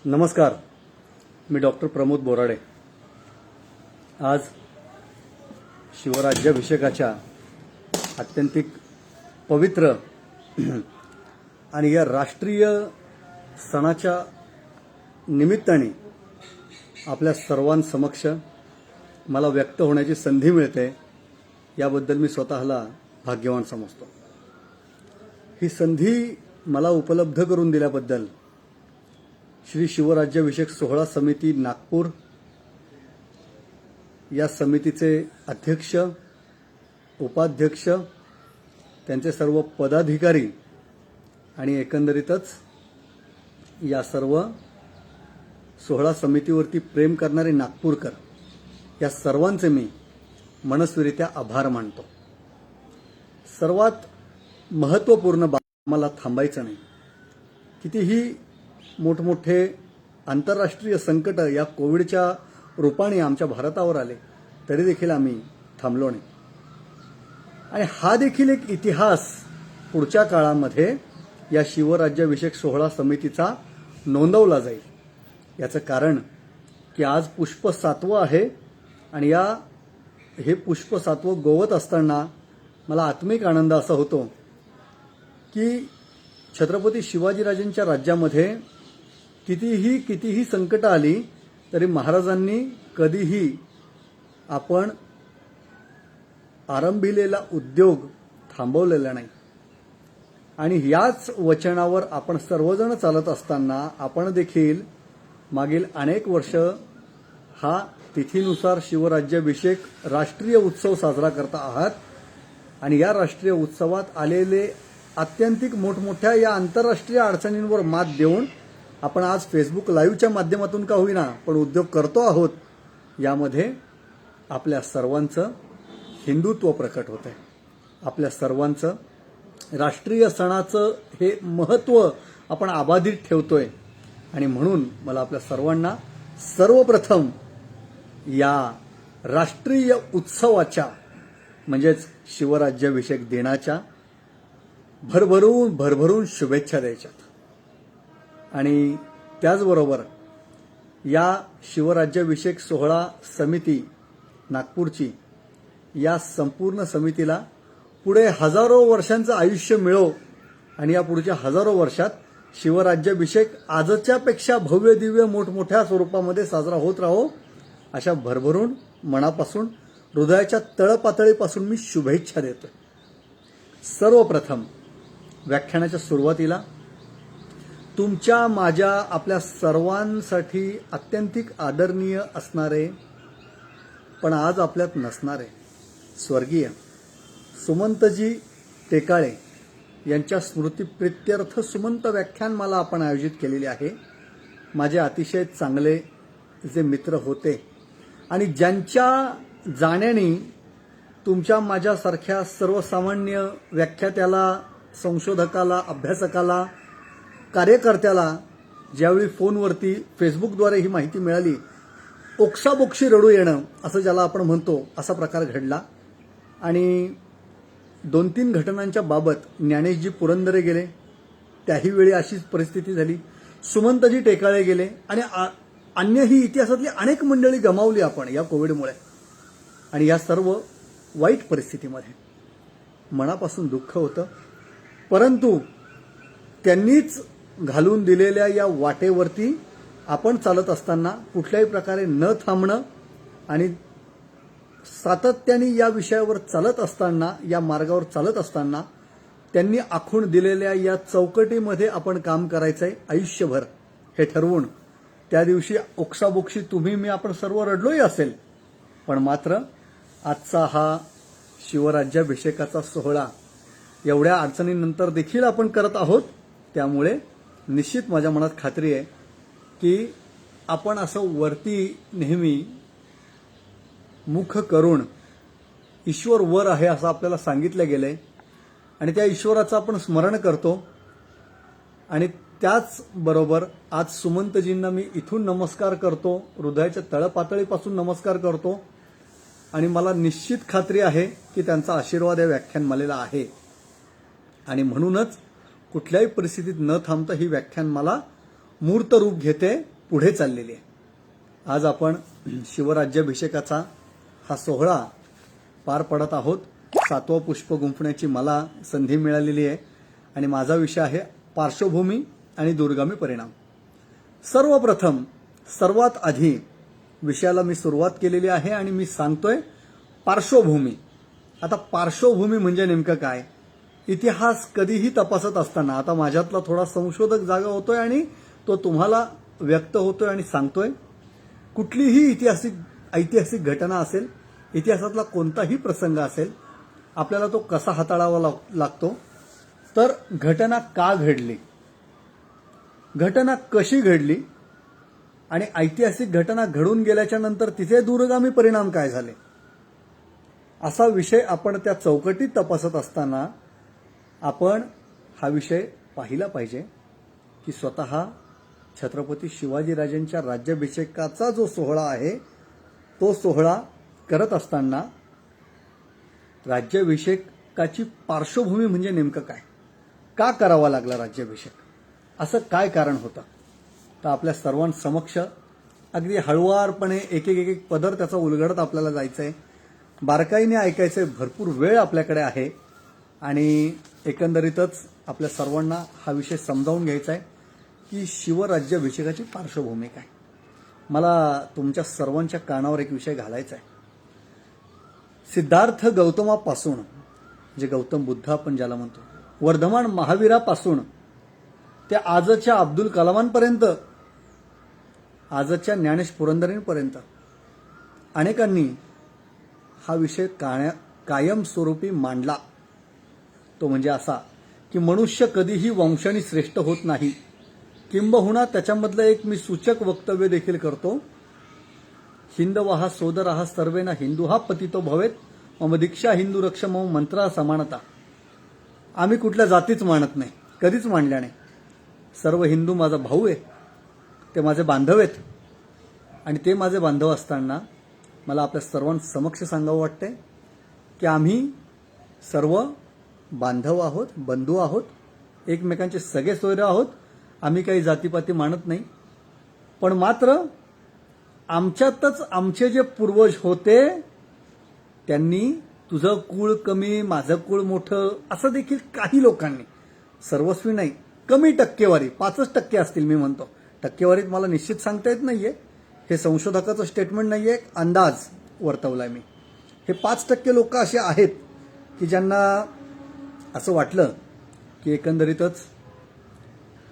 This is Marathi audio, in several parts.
नमस्कार. मी डॉक्टर प्रमोद बोराडे. आज शिवराज्याभिषेकाच्या अत्यंतिक पवित्र आणि या राष्ट्रीय सणाच्या निमित्ताने आपल्या सर्वांसमक्ष मला व्यक्त होण्याची संधी मिळते, याबद्दल मी स्वतःला भाग्यवान समजतो. ही संधी मला उपलब्ध करून दिल्याबद्दल श्री शिवराज्याभिषेक सोहळा समिती नागपूर या समितीचे अध्यक्ष, उपाध्यक्ष, त्यांचे सर्व पदाधिकारी आणि एकंदरीतच या सर्व सोहळा समितीवरती प्रेम करणारे नागपूरकर या सर्वांचे मी मनस्वीरित्या आभार मानतो. सर्वात महत्त्वपूर्ण बाब, मला थांबायचं नाही. कितीही मोठमोठे आंतरराष्ट्रीय संकट या कोविडच्या रूपाने आमच्या भारतावर आले तरी देखील आम्ही थांबलो नाही. आणि हा देखील एक इतिहास पुढच्या काळामध्ये या शिवराज्याभिषेक सोहळा समितीचा नोंदवला जाईल. याचं कारण की आज पुष्प 7वं आहे आणि हे पुष्प 7वं गोवत असताना मला आत्मिक आनंद असा होतो की छत्रपती शिवाजीराजांच्या राज्यामध्ये कितीही संकट आली तरी महाराजांनी कधीही आपण आरंभिलेला उद्योग थांबवलेला नाही. आणि याच वचनावर आपण सर्वजण चालत असताना आपण देखील मागील अनेक वर्ष हा तिथीनुसार शिवराज्याभिषेक राष्ट्रीय उत्सव साजरा करता आहात. आणि या राष्ट्रीय उत्सवात आलेले अत्यंतिक मोठमोठ्या या आंतरराष्ट्रीय अडचणींवर मात देऊन आपण आज फेसबुक लाईव्हच्या माध्यमातून का होईना पण उद्योग करतो आहोत. यामध्ये आपल्या सर्वांचं हिंदुत्व प्रकट होत आहे. आपल्या सर्वांचं राष्ट्रीय सणाचं हे महत्त्व आपण अबाधित ठेवतोय. आणि म्हणून मला आपल्या सर्वांना सर्वप्रथम या राष्ट्रीय उत्सवाच्या म्हणजेच शिवराज्याभिषेक दिनाच्या भरभरून शुभेच्छा द्यायच्यात. आणि त्याचबरोबर या शिवराज्याभिषेक सोहळा समिती नागपूरची या संपूर्ण समितीला पुढे हजारो वर्षांचं आयुष्य मिळो आणि या पुढच्या हजारो वर्षात शिवराज्याभिषेक आजच्यापेक्षा भव्य दिव्य मोठमोठ्या स्वरूपामध्ये साजरा होत राहो, अशा भरभरून मनापासून हृदयाच्या तळपातळीपासून मी शुभेच्छा देतोय. सर्वप्रथम व्याख्यानाच्या सुरुवातीला तुमच्या, माझ्या, आपल्या सर्वांसाठी अत्यंतिक आदरणीय असणारे पण आज आपल्यात नसणारे स्वर्गीय सुमंतजी टेकाळे यांच्या स्मृतिप्रित्यर्थ सुमंत व्याख्यानमाला आपण आयोजित केलेली आहे. माझे अतिशय चांगले जे मित्र होते आणि ज्यांच्या जाण्याने तुमच्या माझ्यासारख्या सर्वसामान्य व्याख्यात्याला, संशोधकाला, अभ्यासकाला, कार्यकर्त्याला ज्यावेळी फोनवरती फेसबुकद्वारे ही माहिती मिळाली, ओक्साबोक्षी रडू येणं असं ज्याला आपण म्हणतो असा प्रकार घडला. आणि 2-3 घटनांच्या बाबत ज्ञानेशजी पुरंदरे गेले, त्याही वेळी अशीच परिस्थिती झाली. सुमंतजी टेकाळे गेले आणि अन्यही इतिहासातली अनेक मंडळी गमावली आपण या कोविडमुळे. आणि या सर्व वाईट परिस्थितीमध्ये मनापासून दुःख होतं. परंतु त्यांनीच घालून दिलेल्या या वाटेवरती आपण चालत असताना कुठल्याही प्रकारे न थांबणं आणि सातत्याने या विषयावर चालत असताना, या मार्गावर चालत असताना त्यांनी आखून दिलेल्या या चौकटीमध्ये आपण काम करायचंय आयुष्यभर हे ठरवून त्या दिवशी ओक्साबोक्षी तुम्ही, मी, आपण सर्व रडलोही असेल. पण मात्र आजचा हा शिवराज्याभिषेकाचा सोहळा एवढ्या अडचणींनंतर देखील आपण करत आहोत. त्यामुळे निश्चित माझ्या मनात खात्री आहे की आपण असं वरती नेहमी मुख करून ईश्वर वर आहे असं आपल्याला सांगितलं गेलंय आणि त्या ईश्वराचं आपण स्मरण करतो. आणि त्याचबरोबर आज सुमंतजींना मी इथून नमस्कार करतो, हृदयाच्या तळपातळीपासून नमस्कार करतो. आणि मला निश्चित खात्री आहे की त्यांचा आशीर्वाद या व्याख्यानमालेला आहे. आणि म्हणूनच कुठल्याही परिस्थितीत न थांबता ही व्याख्यानमाला मूर्त रूप घेते पुढे चाललेली आहे. आज आपण शिवराज्याभिषेकाचा हा सोहळा पार पडत आहोत. 7वं पुष्प गुंफण्याची मला संधी मिळालेली आहे आणि माझा विषय आहे पार्श्वभूमी आणि दूरगामी परिणाम. सर्वप्रथम सर्वात आधी विषयाला मी सुरुवात केलेली आहे आणि मी सांगतोय पार्श्वभूमी. आता पार्श्वभूमी म्हणजे नेमकं काय? इतिहास कधीही तपासत असताना आता माझ्यातला थोडा संशोधक जागा होतोय आणि तो तुम्हाला व्यक्त होतोय आणि सांगतोय. कुठलीही ऐतिहासिक घटना असेल, इतिहासातला कोणताही प्रसंग असेल, आपल्याला तो कसा हाताळावा लागतो, तर घटना का घडली, घटना कशी घडली आणि ऐतिहासिक घटना घडून गेल्याच्या नंतर तिचे दूरगामी परिणाम काय झाले, असा विषय आपण त्या चौकटीत तपासत असताना आपण हा विषय पाहिला पाहिजे की स्वतः छत्रपती शिवाजीराजांच्या राज्याभिषेकाचा जो सोहळा आहे तो सोहळा करत असताना राज्याभिषेकाची पार्श्वभूमी म्हणजे नेमकं काय, का करावा लागला राज्याभिषेक, असं काय कारण होतं. तर आपल्या सर्वांसमक्ष अगदी हळुवारपणे एक एक पदर त्याचा उलगडत आपल्याला जायचं आहे, बारकाईने ऐकायचं आहे. भरपूर वेळ आपल्याकडे आहे आणि एकंदरीतच आपल्या सर्वांना हा विषय समजावून घ्यायचा आहे की शिवराज्याभिषेकाची पार्श्वभूमी काय. मला तुमच्या सर्वांच्या कानावर एक विषय घालायचा आहे. सिद्धार्थ गौतमापासून, जे गौतम बुद्ध आपण ज्याला म्हणतो, वर्धमान महावीरापासून त्या आजच्या अब्दुल कलामांपर्यंत, आजच्या ज्ञानेश पुरंदरेंपर्यंत अनेकांनी हा विषय कायमस्वरूपी मांडला. तो म्हणजे असा की मनुष्य कधीही वंशाने श्रेष्ठ होत नाही. किंबहुना त्याच्यामधलं एक मी सूचक वक्तव्य देखील करतो. हिंदवहा सोदरहा सर्वेना हिंदू हा पतितो भवेत मम दीक्षा हिंदू रक्ष मम मंत्रा समानता. आम्ही कुठल्या जातीच मानत नाही, कधीच मानल्या नाही. सर्व हिंदू माझा भाऊ आहे, ते माझे बांधव आहेत आणि ते माझे बांधव असताना मला आपल्या सर्वांसमक्ष सांगावं वाटतंय की आम्ही सर्व बांधव आहोत, बंधू आहोत, एकमेकांचे सगळे सोयरे आहोत. आम्ही काही जातीपाती मानत नाही. पण मात्र आमच्यातच आमचे जे पूर्वज होते त्यांनी तुझं कुळ कमी, माझं कुळ मोठं, असं देखील काही लोकांनी, सर्वस्वी नाही, कमी टक्केवारी, 5% असतील मी म्हणतो. टक्केवारीत मला निश्चित सांगता येत नाहीये, हे संशोधकाचं स्टेटमेंट नाहीये, एक अंदाज वर्तवलाय मी. हे 5% लोक असे आहेत की ज्यांना असं वाटलं की एकंदरीतच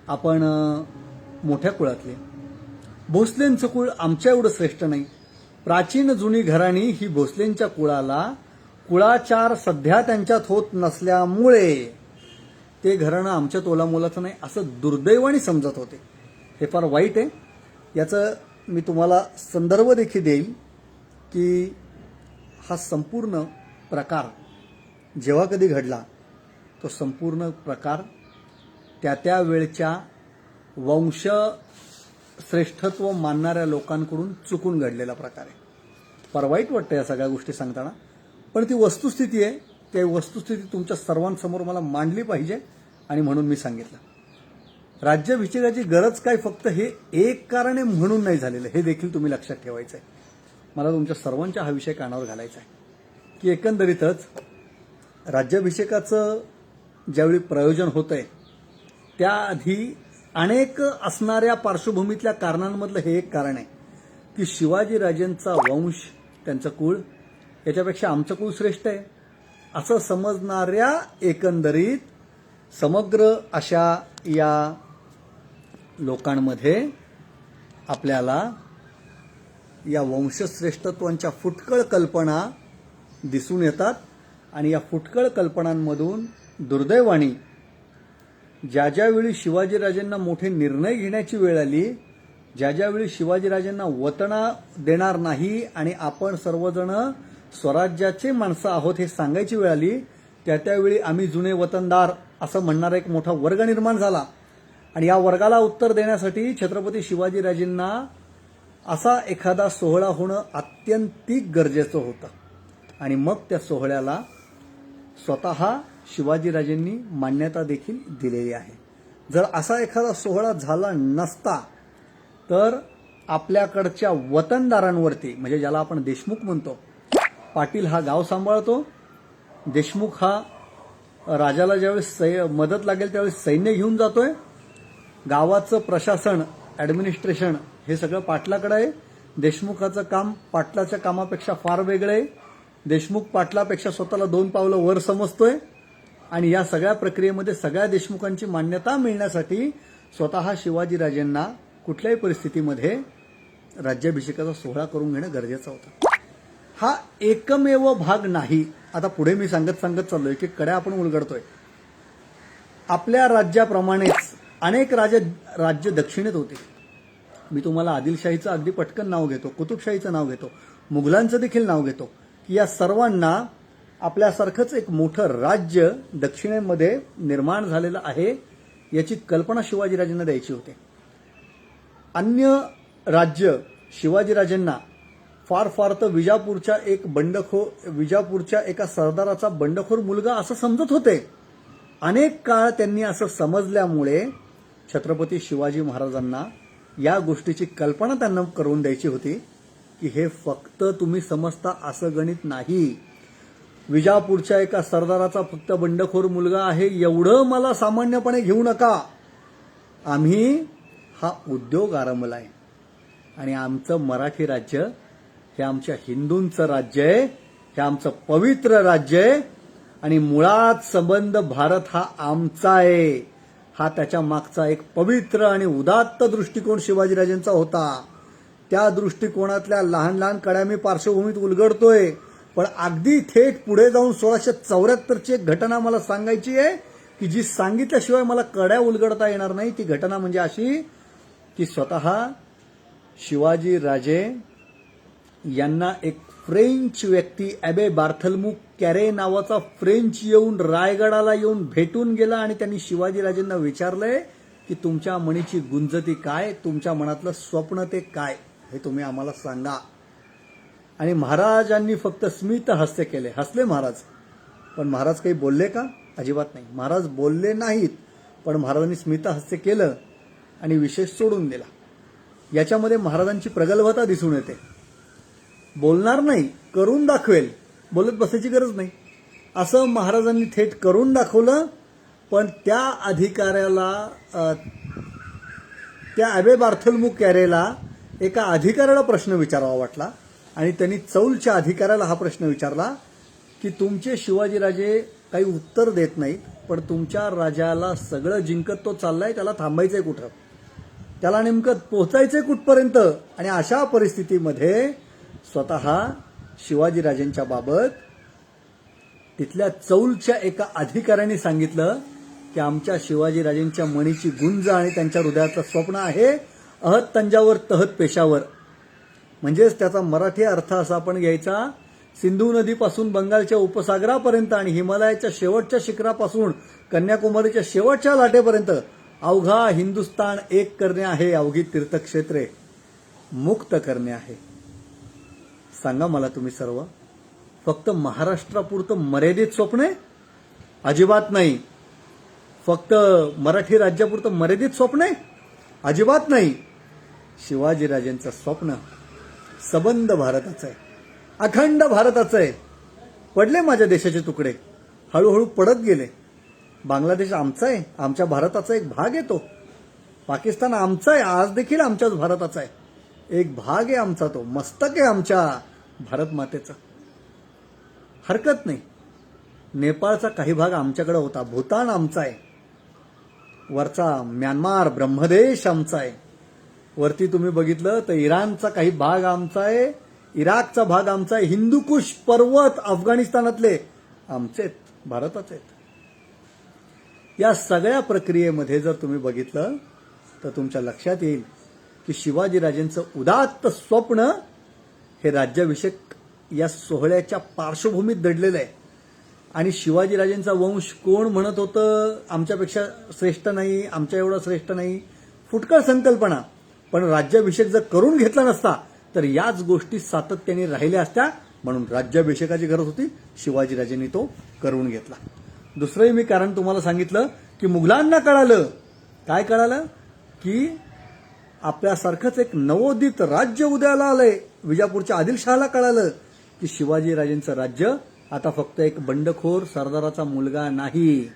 आपण मोठ्या कुळातले, भोसलेंचं कुळ आमच्या एवढं श्रेष्ठ नाही. प्राचीन जुनी घराणी ही भोसलेंच्या कुळाचार सध्या त्यांच्यात होत नसल्यामुळे ते घराणं आमच्या तोलामोलाचं नाही असं दुर्दैवाने समजत होते. हे फार वाईट आहे. याचं मी तुम्हाला संदर्भ देखील देईल की हा संपूर्ण प्रकार जेव्हा कधी घडला तो संपूर्ण प्रकार त्या वेळच्या वंश श्रेष्ठत्व मानणाऱ्या लोकांकडून चुकून घडलेला प्रकार आहे. फार वाईट वाटतं या सगळ्या गोष्टी सांगताना, पण ती वस्तुस्थिती आहे. त्या वस्तुस्थिती तुमच्या सर्वांसमोर मला मांडली पाहिजे आणि म्हणून मी सांगितलं. राज्याभिषेकाची गरज काय फक्त हे एक कारण आहे म्हणून नाही झालेलं, हे देखील तुम्ही लक्षात ठेवायचं आहे. मला तुमच्या सर्वांच्या हा विषय कानावर घालायचा आहे की एकंदरीतच राज्याभिषेकाचं ज्यावेळी प्रयोजन होतंय त्याआधी अनेक असणाऱ्या पार्श्वभूमीतल्या कारणांमधलं हे एक कारण आहे की शिवाजीराजेंचा वंश, त्यांचं कुळ, याच्यापेक्षा आमचं कुळ श्रेष्ठ आहे असं समजणाऱ्या एकंदरीत समग्र अशा या लोकांमध्ये आपल्याला या वंशश्रेष्ठत्वांच्या फुटकळ कल्पना दिसून येतात. आणि या फुटकळ कल्पनांमधून दुर्दैवाने ज्या ज्यावेळी शिवाजीराजांना मोठे निर्णय घेण्याची वेळ आली, ज्या ज्यावेळी शिवाजीराजांना वतन देणार नाही आणि आपण सर्वजण स्वराज्याचे माणसं आहोत हे सांगायची वेळ आली, त्यावेळी आम्ही जुने वतनदार असं म्हणणारा एक मोठा वर्ग निर्माण झाला. आणि या वर्गाला उत्तर देण्यासाठी छत्रपती शिवाजीराजेंना असा एखादा सोहळा होणं अत्यंतिक गरजेचं होतं. आणि मग त्या सोहळ्याला स्वतः शिवाजीराजेंनी मान्यता देखील दिलेली आहे. जर असा एखादा सोहळा झाला नसता तर आपल्याकडच्या वतनदारांवरती, म्हणजे ज्याला आपण देशमुख म्हणतो, पाटील हा गाव सांभाळतो, देशमुख हा राजाला ज्यावेळेस मदत लागेल त्यावेळेस सैन्य घेऊन जातोय, गावाचं प्रशासन ॲडमिनिस्ट्रेशन हे सगळं पाटलाकडे आहे. देशमुखाचं काम पाटलाच्या कामापेक्षा फार वेगळं आहे. देशमुख पाटलापेक्षा स्वतःला 2 पावलं वर समजतोय आणि या सगळ्या प्रक्रियेमध्ये सगळ्या देशमुखांची मान्यता मिळण्यासाठी स्वतः शिवाजीराजेंना कुठल्याही परिस्थितीमध्ये राज्याभिषेकाचा सोहळा करून घेणं गरजेचं होतं. हा एकमेव भाग नाही. आता पुढे मी सांगत चाललोय की कड्या आपण उलगडतोय. आपल्या राज्याप्रमाणेच अनेक राज्य दक्षिणेत होते. मी तुम्हाला आदिलशाहीचं अगदी पटकन नाव घेतो, कुतुबशाहीचं नाव घेतो, मुघलांचं देखील नाव घेतो की या सर्वांना आपल्यासारखंच एक मोठं राज्य दक्षिणेमध्ये निर्माण झालेलं आहे याची कल्पना शिवाजीराजेंना द्यायची होती. अन्य राज्य शिवाजीराजेंना फार तर विजापूरच्या एका सरदाराचा बंडखोर मुलगा असं समजत होते. अनेक काळ त्यांनी असं समजल्यामुळे छत्रपती शिवाजी महाराजांना या गोष्टीची कल्पना त्यांना करून द्यायची होती की हे फक्त तुम्ही समजता असं गणित नाही. विजापूरच्या एका सरदाराचा फक्त बंडखोर मुलगा आहे एवढं मला सामान्यपणे घेऊ नका. आम्ही हा उद्योग आरंभलाय आणि आमचं मराठी राज्य हे आमच्या हिंदूंचं राज्य आहे, हे आमचं पवित्र राज्य आहे आणि मुळात संबंध भारत हा आमचा आहे. हा त्याच्या मागचा एक पवित्र आणि उदात्त दृष्टिकोन शिवाजीराजेंचा होता. त्या दृष्टिकोनातल्या लहान लहान कड्या मी पार्श्वभूमीत उलगडतोय, पण अगदी थेट पुढे जाऊन 1674ची एक घटना मला सांगायची आहे की जी सांगितल्याशिवाय मला कड्या उलगडता येणार नाही. ती घटना म्हणजे अशी की स्वतः शिवाजीराजे यांना एक फ्रेंच व्यक्ती ॲबे बार्थलमू कॅरे नावाचा फ्रेंच येऊन रायगडाला येऊन भेटून गेला आणि त्यांनी शिवाजीराजेंना विचारलंय की तुमच्या मनीची गुंजती काय, तुमच्या मनातलं स्वप्न ते काय, हे तुम्ही आम्हाला सांगा. आणि महाराजांनी फक्त स्मित हास्य केले. हसले महाराज, पण महाराज काही बोलले का? अजिबात नाही. महाराज बोलले नाहीत, पण महाराजांनी स्मित हास्य केलं आणि विषय सोडून दिला. याच्यामध्ये महाराजांची प्रगल्भता दिसून येते. बोलणार नाही, करून दाखवेल, बोलत बसायची गरज नाही असं महाराजांनी थेट करून दाखवलं. पण त्या अधिकाऱ्याला, त्या ॲबे बार्थोलोम्यू कॅरेला एका अधिकाऱ्याला प्रश्न विचारावा वाटला आणि त्यांनी चौलच्या अधिकाऱ्याला हा प्रश्न विचारला की तुमचे शिवाजीराजे काही उत्तर देत नाहीत, पण तुमच्या राजाला सगळं जिंकत तो चाललाय, त्याला थांबायचंय कुठं, त्याला नेमकं पोहोचायचंय कुठपर्यंत. आणि अशा परिस्थितीमध्ये स्वतः शिवाजीराजेंच्या बाबत तिथल्या चौलच्या एका अधिकाऱ्याने सांगितलं की आमच्या शिवाजीराजेंच्या मणीची गुंज आणि त्यांच्या हृदयातलं स्वप्न आहे अहत तंजावर तहत पेशावर. म्हणजेच त्याचा मराठी अर्थ असा आपण घ्यायचा, सिंधू नदीपासून बंगालच्या उपसागरापर्यंत आणि हिमालयाच्या शेवटच्या शिखरापासून कन्याकुमारीच्या शेवटच्या लाटेपर्यंत अवघा हिंदुस्तान एक करणे आहे, अवघी तीर्थक्षेत्रे मुक्त करणे आहे. सांगा मला तुम्ही सर्व, फक्त महाराष्ट्रापुरतं मर्यादित स्वप्न आहे? अजिबात नाही. फक्त मराठी राज्यापुरतं मर्यादित स्वप्न आहे? अजिबात नाही. शिवाजीराजेंचं स्वप्न सबंध भारताचं आहे, अखंड भारताचं आहे. पडले माझ्या देशाचे तुकडे, हळूहळू पडत गेले. बांगलादेश आमचा आहे, आमच्या भारताचा एक भाग आहे. तो पाकिस्तान आमचा आहे, आज देखील आमच्याच भारताचा आहे. एक भाग आहे आमचा, तो मस्तक आहे आमच्या भारत मातेचं. हरकत नाही. नेपाळचा काही भाग आमच्याकडे होता, भूतान आमचा आहे, वरचा म्यानमार ब्रह्मदेश आमचा आहे, वरती तुम्ही बघितलं तर इराणचा काही भाग आमचा आहे, इराकचा भाग आमचा आहे, हिंदुकुश पर्वत अफगाणिस्तानातले आमचे भारताचे आहेत. या सगळ्या प्रक्रियेमध्ये जर तुम्ही बघितलं तर तुमच्या लक्षात येईल की शिवाजीराजेंचं उदात्त स्वप्न हे राज्याभिषेक या सोहळ्याच्या पार्श्वभूमीत दडलेलं आहे. आणि शिवाजीराजेंचा वंश कोण म्हणत होतं आमच्यापेक्षा श्रेष्ठ नाही, आमच्या एवढा श्रेष्ठ नाही, फुटकळ संकल्पना. पण राज्याभिषेक जर करून घेतला नसता तर याच गोष्टी सातत्याने राहिल्या असत्या. म्हणून राज्याभिषेकाची गरज होती, शिवाजीराजेंनी तो करून घेतला. दुसरंही मी कारण तुम्हाला सांगितलं की मुघलांना कळालं काय कळालं की आपल्यासारखंच एक नवोदित राज्य उदयाला आलंय. विजापूरच्या आदिलशहाला कळालं की शिवाजीराजेंचं राज्य आता फक्त एक बंडखोर सरदाराचा मुलगा नाही,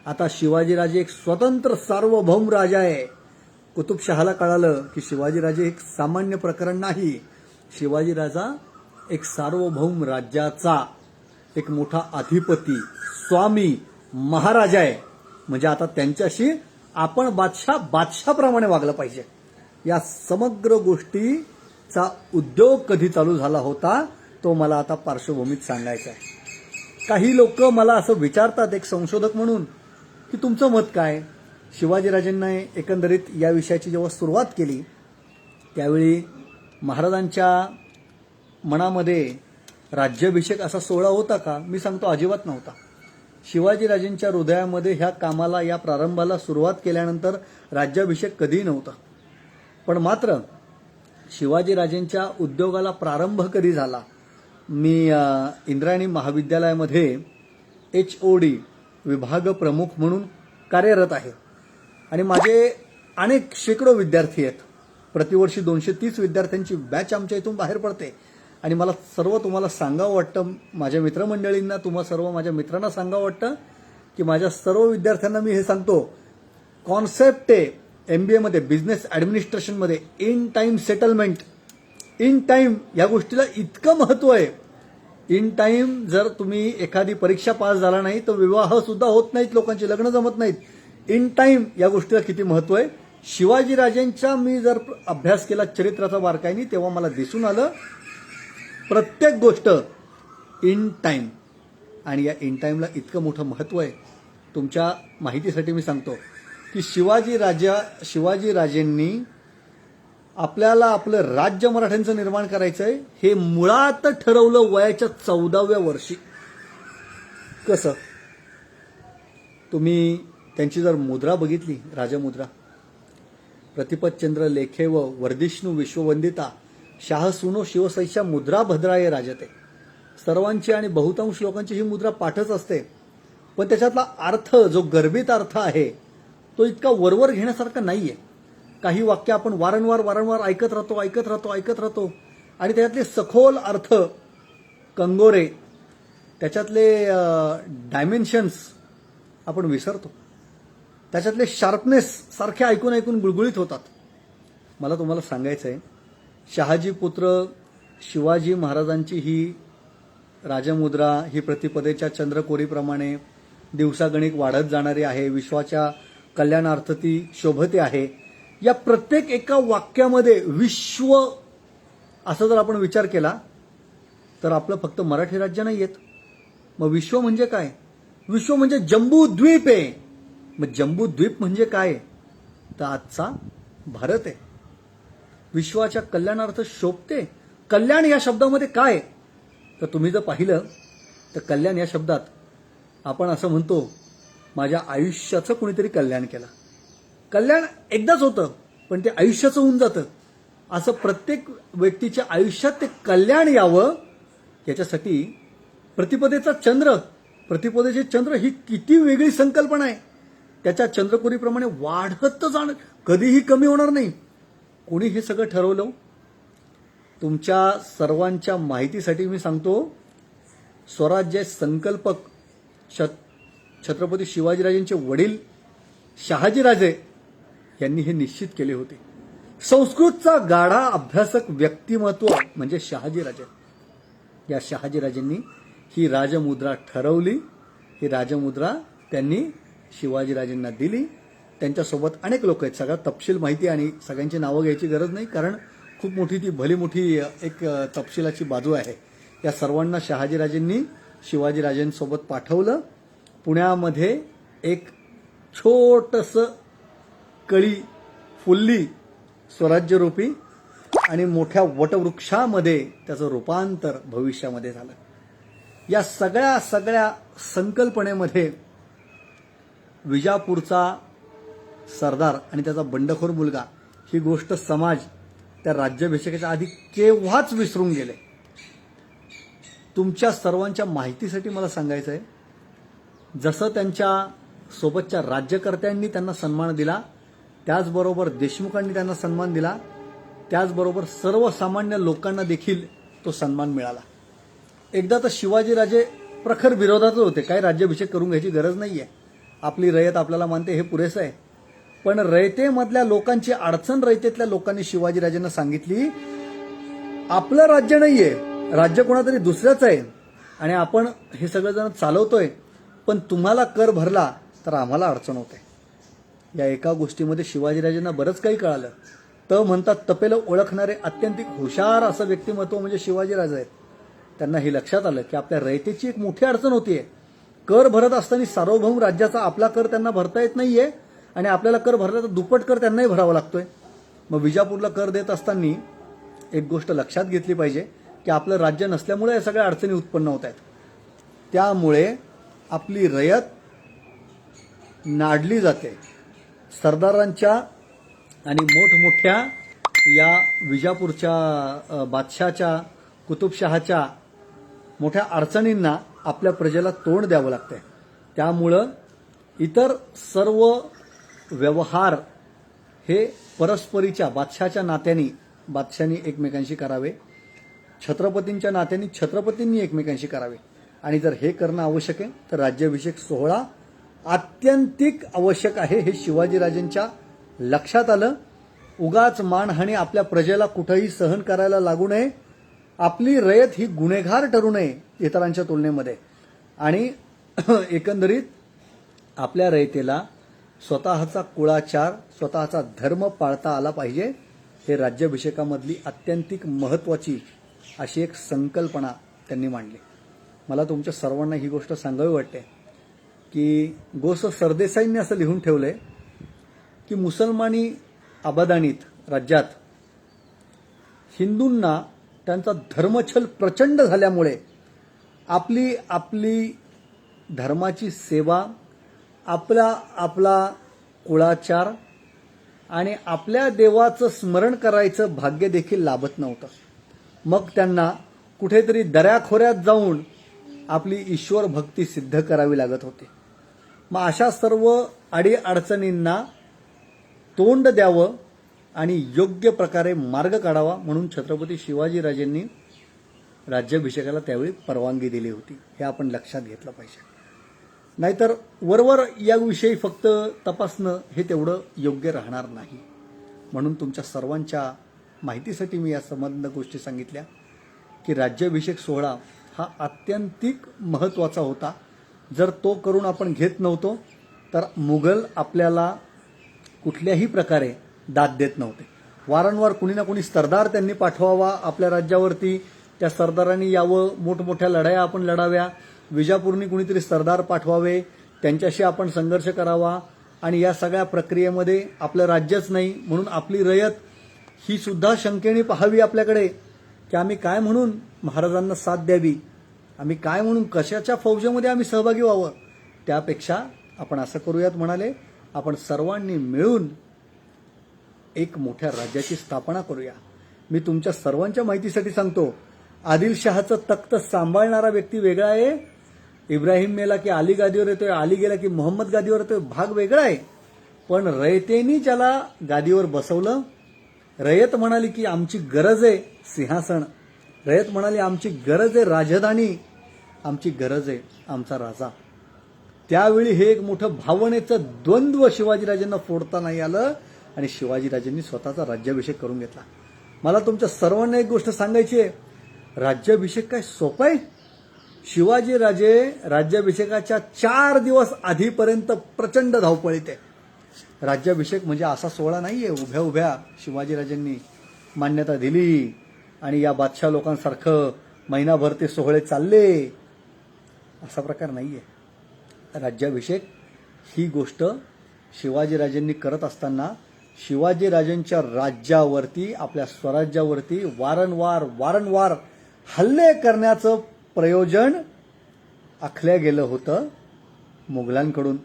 आता शिवाजीराजे एक स्वतंत्र सार्वभौम राजा आहे. कुतुबशहाला कळालं की शिवाजीराजे एक सामान्य प्रकरण नाही, शिवाजीराजा एक सार्वभौम राज्याचा एक मोठा अधिपती, स्वामी, महाराजा आहे. म्हणजे आता त्यांच्याशी आपण बादशाप्रमाणे वागलं पाहिजे. या समग्र गोष्टीचा उद्योग कधी चालू झाला होता तो मला आता पार्श्वभूमीत सांगायचा आहे. काही लोक मला असं विचारतात एक संशोधक म्हणून की तुमचं मत काय. शिवाजीराजेंना एकंदरीत या विषयाची जेव्हा सुरुवात केली त्यावेळी महाराजांच्या मनामध्ये राज्याभिषेक असा सोहळा होता का. मी सांगतो अजिबात नव्हता. शिवाजीराजेंच्या हृदयामध्ये ह्या कामाला, या प्रारंभाला सुरुवात केल्यानंतर राज्याभिषेक कधीही नव्हता. पण मात्र शिवाजीराजेंच्या उद्योगाला प्रारंभ कधी झाला. मी इंद्रायणी महाविद्यालयामध्ये HOD विभाग प्रमुख म्हणून कार्यरत आहे आणि माझे अनेक शेकडो विद्यार्थी आहेत. प्रतिवर्षी 230 विद्यार्थ्यांची बॅच आमच्या इथून बाहेर पडते आणि मला तुम्हाला सांगावं वाटतं, माझ्या मित्रमंडळींना, सर्व माझ्या मित्रांना सांगावं वाटतं की माझ्या सर्व विद्यार्थ्यांना मी हे सांगतो, कॉन्सेप्ट आहे MBA मध्ये, बिझनेस ॲडमिनिस्ट्रेशनमध्ये in time settlement. In time या गोष्टीला इतकं महत्त्व आहे. इन टाइम जर तुम्ही एखादी परीक्षा पास झाला नाही तर विवाह सुद्धा होत नाहीत, लोकांची लग्न जमत नाहीत. इन टाइम या गोष्टीला किती महत्त्व आहे. शिवाजीराजेंचा मी जर अभ्यास केला चरित्राचा बारकाईने तेव्हा मला दिसून आलं प्रत्येक गोष्ट इन टाइम. आणि या इन टाइमला इतकं मोठं महत्त्व आहे. तुमच्या माहितीसाठी मी सांगतो की शिवाजीराजेंनी आपल्याला आपलं राज्य मराठ्यांचं निर्माण करायचं आहे हे मुळात ठरवलं वयाच्या 14व्या वर्षी. कसं. तुम्ही त्यांची जर मुद्रा बघितली, राजमुद्रा, प्रतिपतचंद्र लेखे व वर्धिष्णू विश्ववंदिता शाह सुनो शिवसैच्या मुद्रा भद्राय राजते. सर्वांची आणि बहुतांश लोकांची ही मुद्रा पाठच असते, पण त्याच्यातला अर्थ, जो गर्भित अर्थ आहे तो इतका वरवर घेण्यासारखा नाहीये. काही वाक्य आपण वारंवार ऐकत राहतो आणि त्याच्यातले सखोल अर्थ, कंगोरे, त्याच्यातले डायमेन्शन्स आपण विसरतो. त्याच्यातले शार्पनेस सारखे ऐकून गुळगुळीत होतात. मला तुम्हाला सांगायचं आहे, शहाजी पुत्र शिवाजी महाराजांची ही राजमुद्रा ही प्रतिपदेच्या चंद्रकोरीप्रमाणे दिवसागणिक वाढत जाणारी आहे. विश्वाच्या कल्याणार्थ ती शोभते आहे. या प्रत्येक एका वाक्यामध्ये विश्व असं जर आपण विचार केला तर आपलं फक्त मराठी राज्य नाही येत. मग विश्व म्हणजे काय. विश्व म्हणजे जम्बूद्वीप आहे. मग जम्बूद्वीप म्हणजे काय तर आजचा भारत आहे. विश्वाच्या कल्याणार्थ शोभते. कल्याण या शब्दामध्ये काय तर तुम्ही जर पाहिलं तर कल्याण या शब्दात आपण असं म्हणतो, माझ्या आयुष्याचं कुणीतरी कल्याण केलं. कल्याण एकदाच होतं पण ते आयुष्याचं होऊन जातं. असं प्रत्येक व्यक्तीच्या आयुष्यात ते कल्याण यावं याच्यासाठी प्रतिपदेचा चंद्र, प्रतिपदेचे चंद्र ही किती वेगळी संकल्पना आहे. त्याच्या चंद्रकोरीप्रमाणे वाढत जाणं, कधीही कमी होणार नाही. कोणी हे सगळं ठरवलं. तुमच्या सर्वांच्या माहितीसाठी मी सांगतो, स्वराज्य संकल्पक छत्रपती शिवाजीराजेंचे वडील शहाजीराजे यांनी हे निश्चित केले होते. संस्कृतचा गाढा अभ्यासक व्यक्तिमत्व म्हणजे शहाजीराजे. या शहाजीराजेंनी ही राजमुद्रा ठरवली. ही राजमुद्रा त्यांनी शिवाजीराजेंना दिली. त्यांच्यासोबत अनेक लोक आहेत. सगळा तपशील माहिती आणि सगळ्यांची नावं घ्यायची गरज नाही, कारण खूप मोठी ती भली मोठी एक तपशिलाची बाजू आहे. या सर्वांना शहाजीराजेंनी शिवाजीराजेंसोबत पाठवलं. पुण्यामध्ये एक छोटंसं कळी फुलली स्वराज्यरूपी आणि मोठ्या वटवृक्षामध्ये त्याचं रूपांतर भविष्यामध्ये झालं. या सगळ्या संकल्पनेमध्ये विजापूरचा सरदार आणि त्याचा बंडखोर मुलगा ही गोष्ट समाज त्या राज्याभिषेकाच्या आधी केव्हाच विसरून गेले. तुमच्या सर्वांच्या माहितीसाठी मला सांगायचं आहे, जसं त्यांच्या सोबतच्या राज्यकर्त्यांनी त्यांना सन्मान दिला त्याचबरोबर देशमुखांनी त्यांना सन्मान दिला, त्याचबरोबर सर्वसामान्य लोकांना देखील तो सन्मान मिळाला. एकदा तर शिवाजीराजे प्रखर विरोधात होते, काही राज्याभिषेक करून घ्यायची गरज नाहीये, आपली रयत आपल्याला मानते हे पुरेसं आहे. पण रयतेमधल्या लोकांची अडचण रयतेतल्या लोकांनी शिवाजीराजेंना सांगितली, आपलं राज्य नाहीये, राज्य कोणातरी दुसऱ्याच आहे आणि आपण हे सगळेजण चालवतोय, पण तुम्हाला कर भरला तर आम्हाला अडचण होते. या एका गोष्टीमध्ये शिवाजीराजेंना बरंच काही कळालं. म्हणतात तपेलं ओळखणारे अत्यंत हुशार असं व्यक्तिमत्व म्हणजे शिवाजीराजे आहेत. त्यांना हे लक्षात आलं की आपल्या रयतेची एक मोठी अडचण होतीये. कर भरत असताना सार्वभौम राज्याचा आपला कर त्यांना भरता येत नाहीये आणि आपल्याला कर भरला तर दुप्पट कर त्यांनाही भरावा लागतोय. मग विजापूरला कर देत असताना एक गोष्ट लक्षात घेतली पाहिजे की आपलं राज्य नसल्यामुळे या सगळ्या अडचणी उत्पन्न होत आहेत. त्यामुळे आपली रयत नाडली जाते. सरदारांच्या आणि मोठमोठ्या या विजापूरच्या बादशाच्या कुतुबशहाच्या मोठ्या अडचणींना आपल्या प्रजेला तोंड द्यावं लागतंय. त्यामुळं इतर सर्व व्यवहार हे परस्परीच्या बादशाच्या नात्यांनी बादशांनी एकमेकांशी करावे, छत्रपतींच्या नात्यांनी छत्रपतींनी एकमेकांशी करावे. आणि जर हे करणं आवश्यक आहे तर राज्याभिषेक सोहळा आत्यंतिक आवश्यक आहे. हे शिवाजीराजेंच्या लक्षात आलं. उगाच मानहानी आपल्या प्रजेला कुठेही सहन करायला लागू नये, आपली रयत ही गुन्हेगार ठरू नये इतरांच्या तुलनेमध्ये, आणि एकंदरीत आपल्या रयतेला स्वतःचा कुळाचार स्वतःचा धर्म पाळता आला पाहिजे. हे राज्याभिषेकामधली अत्यंतिक महत्त्वाची अशी एक संकल्पना त्यांनी मांडली. मला तुमच्या सर्वांना ही गोष्ट सांगावी वाटते की गोस सरदेसाईंनी असं लिहून ठेवलंय की मुसलमानी आबादानीत राज्यात हिंदूंना त्यांचा धर्मछल प्रचंड झाल्यामुळे आपली आपली धर्माची सेवा, आपला कुळाचार आणि आपल्या देवाचं स्मरण करायचं भाग्य देखील लाभत नव्हतं. मग त्यांना कुठेतरी दऱ्याखोऱ्यात जाऊन आपली ईश्वर भक्ती सिद्ध करावी लागत होती. मग अशा सर्व अडीअडचणींना तोंड द्यावं आणि योग्य प्रकारे मार्ग काढावा म्हणून छत्रपती शिवाजीराजेंनी राज्याभिषेकाला त्यावेळी परवानगी दिली होती. हे आपण लक्षात घेतलं पाहिजे. नाहीतर वरवर याविषयी फक्त तपासणं हे तेवढं योग्य राहणार नाही. म्हणून तुमच्या सर्वांच्या माहितीसाठी मी या संबंध गोष्टी सांगितल्या की राज्याभिषेक सोहळा हा अत्यंतिक महत्त्वाचा होता. जर तो करून आपण घेत नव्हतो तर मुघल आपल्याला कुठल्याही प्रकारे दाद देत नव्हते. वारंवार कुणी ना कुणी सरदार त्यांनी पाठवावा आपल्या राज्यावरती, त्या सरदारांनी यावं, मोठमोठ्या लढाया आपण लढाव्या, विजापूरनी कुणीतरी सरदार पाठवावे, त्यांच्याशी आपण संघर्ष करावा आणि या सगळ्या प्रक्रियेमध्ये आपलं राज्यच नाही म्हणून आपली रयत ही सुद्धा शंकेने पाहावी आपल्याकडे की आम्ही काय म्हणून महाराजांना साथ द्यावी, आम्ही काय म्हणून कशाच्या फौजेमध्ये आम्ही सहभागी व्हावं. त्यापेक्षा आपण असं करूयात म्हणाले, आपण सर्वांनी मिळून एक मोठ्या राज्याची स्थापना करूया. मी तुमच्या सर्वांच्या माहितीसाठी सांगतो, आदिलशहाचं तख्त सांभाळणारा व्यक्ती वेगळा आहे, इब्राहिम मेला की अली गादीवर येतोय, अली गेला की मोहम्मद गादीवर येतोय, भाग वेगळा आहे. पण रयतेनी ज्याला गादीवर बसवलं, रयत म्हणाली की आमची गरज आहे सिंहासन, रयत म्हणाली आमची गरज आहे राजधानी, आमची गरज आहे आमचा राजा. त्यावेळी हे एक मोठं भावनेचं द्वंद्व शिवाजीराजेंना फोडता नाही आलं आणि शिवाजीराजेंनी स्वतःचा राज्याभिषेक करून घेतला. मला तुमच्या सर्वांना एक गोष्ट सांगायची आहे, राज्याभिषेक काय सोपं आहे? शिवाजीराजे राज्याभिषेकाच्या 4 दिवस आधीपर्यंत प्रचंड धावपळीत आहे. राज्याभिषेक म्हणजे असा सोहळा नाहीये उभ्या उभ्या शिवाजीराजेंनी मान्यता दिली आणि या बादशाह लोकांसारखं महिनाभर ते सोहळे चालले, असा प्रकार नाहीये. राज्याभिषेक ही गोष्ट शिवाजीराजेंनी करत असताना शिवाजीराजेंच्या राज्यावरती, आपल्या स्वराज्यावरती वारंवार हल्ले करण्याचं प्रयोजन आखल्या गेलं होतं मुघलांकडून.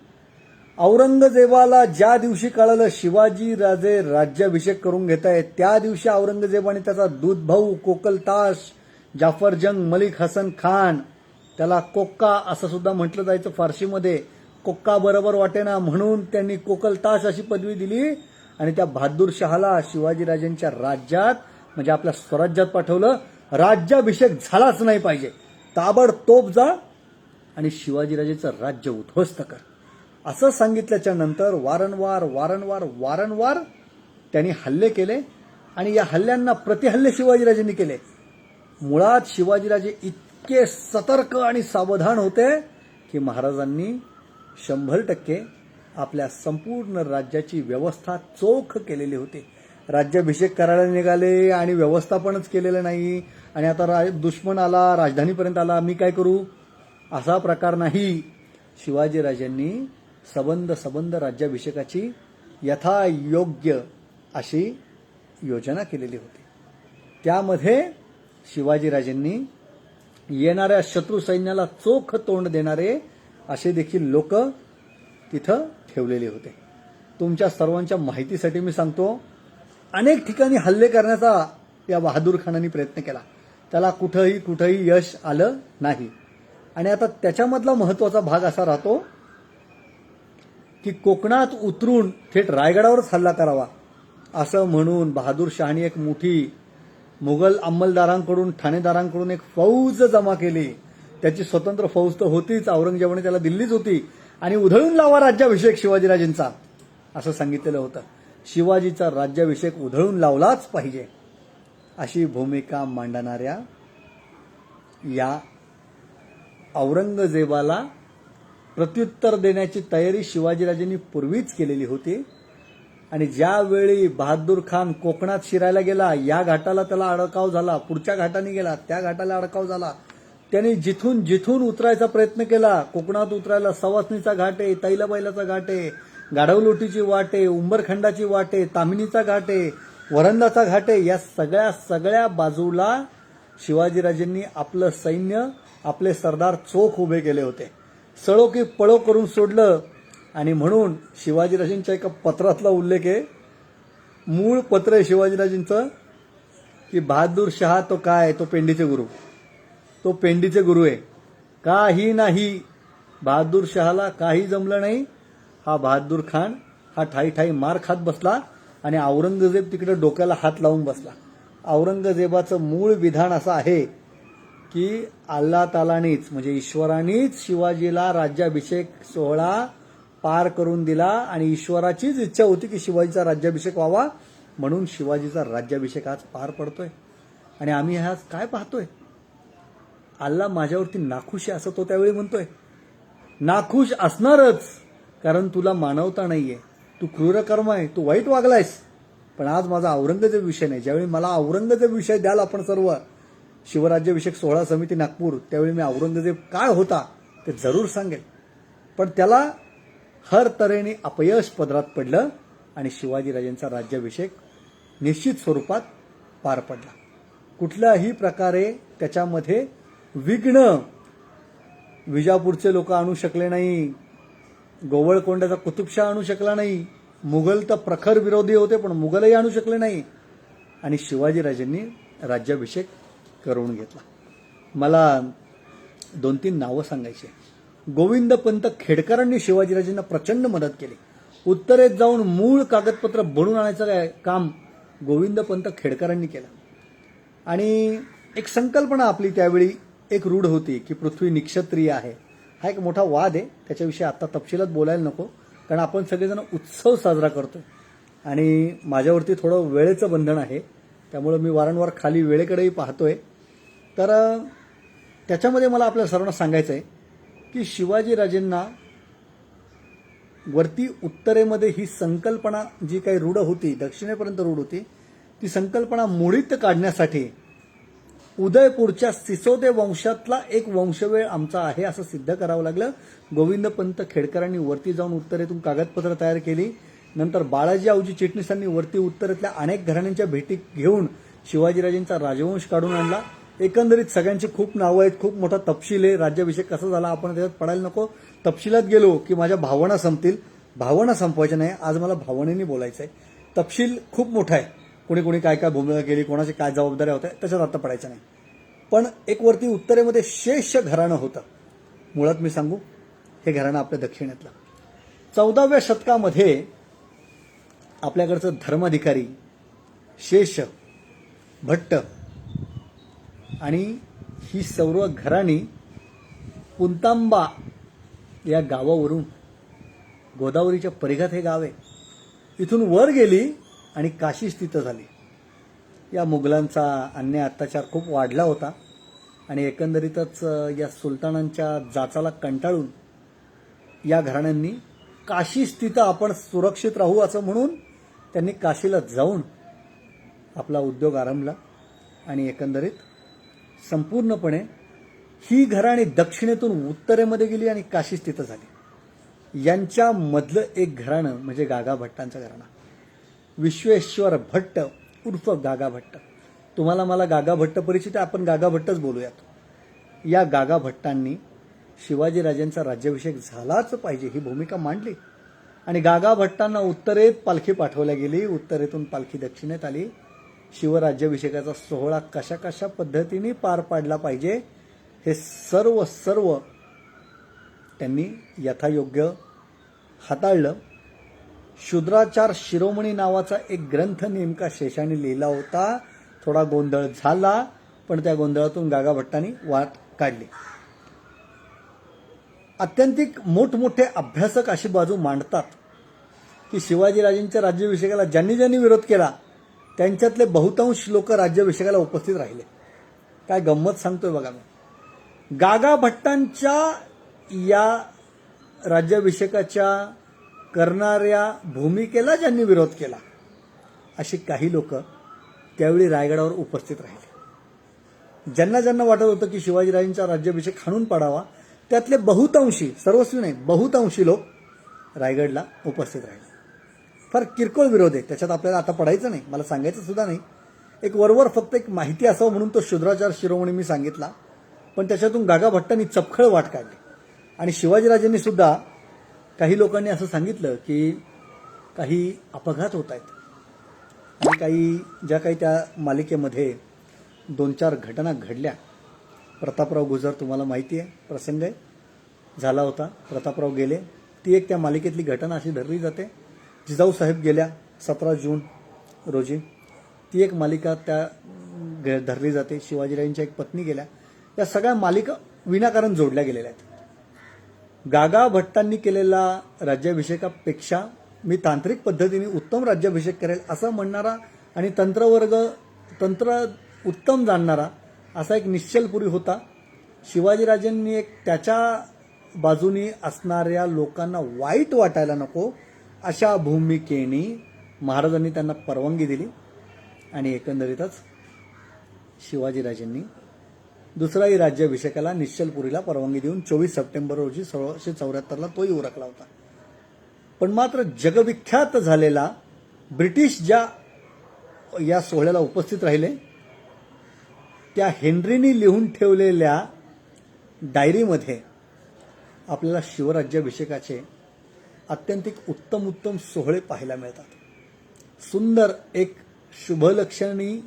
औरंगजेबाला ज्या दिवशी कळालं शिवाजीराजे राज्याभिषेक करून घेत आहेत, त्या दिवशी औरंगजेबाने त्याचा दूध भाऊ कोकलताश जाफर जंग मलिक हसन खान, त्याला कोक्का असं सुद्धा म्हटलं जायचं फारसीमध्ये, कोक्का बरोबर वाटेना म्हणून त्यांनी कोकलताश अशी पदवी दिली आणि त्या बहादूर शहाला शिवाजीराजांच्या राज्यात म्हणजे आपल्या स्वराज्यात पाठवलं. राज्याभिषेक झालाच नाही पाहिजे, ताबडतोब जा आणि शिवाजीराजेचं राज्य उद्ध्वस्त कर, असं सांगितल्याच्या नंतर वारंवार वारंवार वारंवार त्यांनी हल्ले केले आणि या हल्ल्यांना प्रतिहल्ले शिवाजीराजांनी केले. मुळात शिवाजीराजे इतके सतर्क आणि सावधान होते की महाराजांनी 100% आपल्या संपूर्ण राज्याची व्यवस्था चोख केलेली होती. राज्याभिषेक करायला निघाले आणि व्यवस्थापनच केलेलं नाही आणि आता दुश्मन आला, राजधानीपर्यंत आला, मी काय करू, असा प्रकार नाही. शिवाजीराजांनी सबंध राज्याभिषेकाची यथायोग्य अशी योजना केलेली होती. त्यामध्ये शिवाजीराजांनी येणाऱ्या शत्रू सैन्याला चोख तोंड देणारे असे देखील लोक तिथं ठेवलेले होते. तुमच्या सर्वांच्या माहितीसाठी मी सांगतो, अनेक ठिकाणी हल्ले करण्याचा या बहादूर खानाने प्रयत्न केला, त्याला कुठंही यश आलं नाही. आणि आता त्याच्यामधला महत्वाचा भाग असा राहतो की कोकणात उतरून थेट रायगडावरच हल्ला करावा असं म्हणून बहादूर शहाने एक मोठी मुघल अंमलदारांकडून ठाणेदारांकडून एक फौज जमा केली. त्याची स्वतंत्र फौज तर होतीच, औरंगजेबाने त्याला दिल्लीच होती, आणि उधळून लावा राज्याभिषेक शिवाजीराजेंचा असं सांगितलेलं होतं. शिवाजीचा राज्याभिषेक उधळून लावलाच पाहिजे अशी भूमिका मांडणाऱ्या या औरंगजेबाला प्रत्युत्तर देण्याची तयारी शिवाजीराजांनी पूर्वीच केलेली होती. आणि ज्यावेळी बहादूर खान कोकणात शिरायला गेला, या घाटाला त्याला अडकाव झाला, पुढच्या घाटाने गेला, त्या घाटाला अडकाव झाला, त्याने जिथून जिथून उतरायचा प्रयत्न केला, कोकणात उतरायला सवासणीचा घाट आहे, तैलबैलाचा घाट आहे, गाढवलोटीची वाट आहे, उंबरखंडाची वाट आहे, तामिनीचा घाट आहे, वरंदाचा घाट आहे, या सगळ्या बाजूला शिवाजीराजांनी आपलं सैन्य, आपले सरदार चोख उभे केले होते. सळो की पळो करून सोडलं. आणि म्हणून शिवाजीराजांच्या एका पत्रातला उल्लेख आहे, मूळ पत्र आहे शिवाजीराजांचं, की बहादूर शहा तो काय, तो पेंडीचे गुरु आहे, काही नाही, बहादूर शहाला काही जमलं नाही. हा बहादूर खान हा ठाई मार खात बसला आणि औरंगजेब तिकडे डोक्याला हात लावून बसला. औरंगजेबाचं मूळ विधान असं आहे की अल्लाह तालानीच म्हणजे ईश्वरानीच शिवाजीला राज्याभिषेक सोहळा पार करून दिला आणि ईश्वराचीच इच्छा होती की शिवाजीचा राज्याभिषेक व्हावा, म्हणून शिवाजीचा राज्याभिषेक आज पार पडतोय. आणि आम्ही आज काय पाहतोय, अल्लाह माझ्यावरती नाखुश आहे असं तो त्यावेळी म्हणतोय. नाखुश असणारच, कारण तुला मानवता नाहीये, तू क्रूरकर्म आहे, तू वाईट वागलायस. पण आज माझा औरंगजेब विषय नाही. ज्यावेळी मला औरंगजेब विषय द्याल आपण सर्व, शिवराज्याभिषेक सोहळा समिती नागपूर, त्यावेळी मी औरंगजेब काय होता ते जरूर सांगेल. पण त्याला हर तऱ्हेने अपयश पदरात पडलं आणि शिवाजीराजांचा राज्याभिषेक निश्चित स्वरूपात पार पडला. कुठल्याही प्रकारे त्याच्यामध्ये विघ्न विजापूरचे लोक आणू शकले नाही, गोवळकोंड्याचा कुतुबशाह आणू शकला नाही, मुघल तर प्रखर विरोधी होते पण मुघलही आणू शकले नाही, आणि शिवाजीराजांनी राज्याभिषेक करून घेतला. मला 2-3 नावं सांगायची. गोविंदपंत खेडकरांनी शिवाजीराजांना प्रचंड मदत केली. उत्तरेत जाऊन मूळ कागदपत्र बनवून आणायचं काम गोविंदपंत खेडकरांनी केलं. आणि एक संकल्पना आपली त्यावेळी एक रूढ होती की पृथ्वी निक्षत्रिय आहे. हा एक मोठा वाद आहे, त्याच्याविषयी आता तपशिलात बोलायला नको, कारण आपण सगळेजण उत्सव साजरा करतोय आणि माझ्यावरती थोडं वेळेचं बंधन आहे, त्यामुळे मी वारंवार खाली वेळेकडेही पाहतोय. तर त्याच्यामध्ये मला आपल्या सर्वांना सांगायचं आहे की शिवाजीराजेंना वरती उत्तरेमध्ये ही संकल्पना जी काही रूढ होती, दक्षिणेपर्यंत रूढ होती, ती संकल्पना मोडीत काढण्यासाठी उदयपूरच्या सिसोदे वंशातला एक वंशवेळ आमचा आहे असं सिद्ध करावं लागलं. गोविंदपंत खेडकरांनी वरती जाऊन उत्तरेतून कागदपत्र तयार केली. नंतर बाळाजी आवजी चिटणीसांनी वरती उत्तरेतल्या अनेक घराण्यांच्या भेटी घेऊन शिवाजीराजेंचा राजवंश काढून आणला. एकंदरीत सगळ्यांची खूप नावं आहेत, खूप मोठा तपशील आहे. राज्याभिषेक कसा झाला आपण त्याच्यात पडायला नको. तपशिलात गेलो की माझ्या भावना संपतील. भावना संपवायच्या नाही, आज मला भावनेनी बोलायचं आहे. तपशील खूप मोठा आहे, कोणी काय काय भूमिका केली, कोणाची काय जबाबदाऱ्या होत्या, त्याच्यात आता पडायचं नाही. पण एक वरती उत्तरेमध्ये शेष घराणं होतं. मुळात मी सांगू, हे घराणं आपल्या दक्षिणेतलं 14व्या शतकामध्ये आपल्याकडचं धर्माधिकारी शेष, भट्ट आणि ही सर्व घराणी पुंतांबा या गावावरून, गोदावरीच्या परिघात हे गाव आहे, इथून वर गेली आणि काशी स्थित झाली. या मुघलांचा अन्याय अत्याचार खूप वाढला होता आणि एकंदरीतच या सुलतानांच्या जाचाला कंटाळून या घराण्यांनी काशी स्थित आपण सुरक्षित राहू असं म्हणून त्यांनी काशीला जाऊन आपला उद्योग आरंभला आणि एकंदरीत संपूर्णपणे ही घराणी दक्षिणेतून उत्तरेमध्ये गेली आणि काशी स्थित झाली. यांच्यामधलं एक घराणं म्हणजे गागा भट्टांचं घराणं. विश्वेश्वर भट्ट उर्फ गागा भट्ट. तुम्हाला मला गागा भट्ट परिचित आहे, आपण गागा भट्टच बोलूयात. या गागा भट्टांनी शिवाजीराजांचा राज्याभिषेक झालाच पाहिजे ही भूमिका मांडली आणि गागा भट्टांना उत्तरेत पालखी पाठवल्या गेली, उत्तरेतून पालखी दक्षिणेत आली. शिवराज्याभिषेकाचा सोहळा कशा कशा पद्धतीने पार पाडला पाहिजे हे सर्व त्यांनी यथायोग्य हाताळलं. शूद्राचार शिरोमणी नावाचा एक ग्रंथ नेमका शेषाने लिहिला होता. थोडा गोंधळ झाला पण त्या गोंधळातून गागा भट्टांनी वाट काढली. अत्यंतिक मोठमोठे अभ्यासक अशी बाजू मांडतात की शिवाजीराजांच्या राज्याभिषेकाला ज्यांनी ज्यांनी विरोध केला त्यांच्यातले बहुतांश लोक राज्याभिषेकाला उपस्थित राहिले. काय गंमत सांगतोय बघा मी. गागा भट्टांच्या या राज्याभिषेकाच्या करणाऱ्या भूमिकेला ज्यांनी विरोध केला अशी काही लोक त्यावेळी रायगडावर उपस्थित राहिले. ज्यांना ज्यांना वाटत होतं की शिवाजीराजांचा राज्याभिषेक हाणून पाडावा त्यातले बहुतांशी, सर्वस्वी नाही, बहुतांशी लोक रायगडला उपस्थित राहिले. फार किरकोळ विरोध आहे, त्याच्यात आपल्याला आता पडायचं नाही, मला सांगायचं सुद्धा नाही. एक वरवर फक्त एक माहिती असावं म्हणून तो शूद्राचार शिरोमणी मी सांगितला. पण त्याच्यातून गागा भट्टांनी चपखळ वाट काढली आणि शिवाजीराजांनी सुद्धा, काही लोकांनी असं सांगितलं की काही अपघात होत आहेत आणि ज्या काही त्या मालिकेमध्ये 2-4 घटना घडल्या. प्रतापराव गुजर तुम्हाला माहिती आहे, प्रसंग झाला होता, प्रतापराव गेले, ती एक त्या मालिकेतली घटना अशी धरली जाते. जिजाऊ साहेब गेल्या 17 जून रोजी, ती एक मालिका त्या धरली जाते. शिवाजीराजांच्या एक पत्नी गेल्या. या सगळ्या मालिका विनाकारण जोडल्या गेलेल्या आहेत. गागा भट्टांनी केलेला राज्याभिषेकापेक्षा मी तांत्रिक पद्धतीने उत्तम राज्याभिषेक करेल असं म्हणणारा आणि तंत्र उत्तम जाणणारा असा एक निश्चलपुरी होता. शिवाजीराजांनी एक त्याच्या बाजूनी असणाऱ्या लोकांना वाईट वाटायला नको अशा भूमिकेने महाराजांनी त्यांना परवानगी दिली आणि एकंदरीतच शिवाजीराजांनी दुसराही राज्याभिषेकाला निश्चलपुरीला परवानगी देऊन 24 सप्टेंबर रोजी 1674ला तोही उरकला होता. पण मात्र जगविख्यात झालेला ब्रिटिश ज्या या सोहळ्याला उपस्थित राहिले त्या हेनरीनी लिहून ठेवलेल्या डायरीमध्ये आपल्याला शिवराज्याभिषेकाचे अत्यंतिक उत्तम सोहळे पाहायला मिळतात. सुंदर एक शुभलक्षणी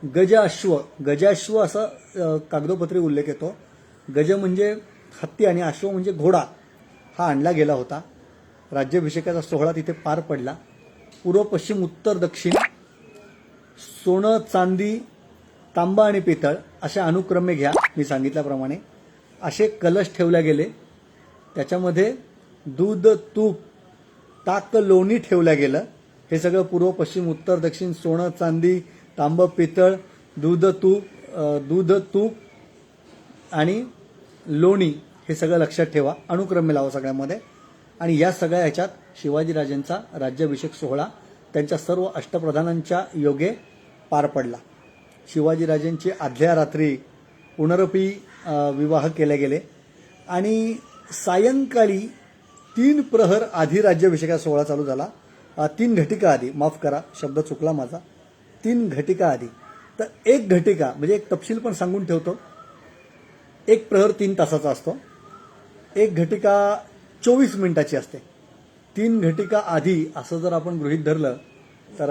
गजाश्व असा कागदोपत्री उल्लेख येतो. गज म्हणजे हत्ती आणि अश्व म्हणजे घोडा हा आणला गेला होता. राज्याभिषेकाचा सोहळा तिथे पार पडला. पूर्व पश्चिम उत्तर दक्षिण सोनं चांदी तांबा आणि पितळ अशा अनुक्रमे घ्या, मी सांगितल्याप्रमाणे असे कलश ठेवले गेले. त्याच्यामध्ये दूध तूप ताक लोणी ठेवलं गेलं. हे सगळं पूर्व पश्चिम उत्तर दक्षिण सोनं चांदी तांब पितळ दूध तूप आणि लोणी हे सगळं लक्षात ठेवा, अनुक्रमे लावा सगळ्यामध्ये. आणि या सगळ्या ह्याच्यात शिवाजीराजांचा राज्याभिषेक सोहळा त्यांच्या सर्व अष्टप्रधानांच्या योगे पार पडला. शिवाजीराजांची आदल्या रात्री पुनरपी विवाह केले गेले आणि सायंकाळी 3 प्रहर आधी राज्याभिषेकाचा सोहळा चालू झाला. 3 घटिका आधी, माफ करा शब्द चुकला माझा, 3 घटिका आधी. तर 1 घटिका म्हणजे एक तपशील पण सांगून ठेवतो, 1 प्रहर 3 तासाचा असतो. 1 घटिका 24 मिनिटाची असते. 3 घटिका आधी असं जर आपण गृहीत धरलं तर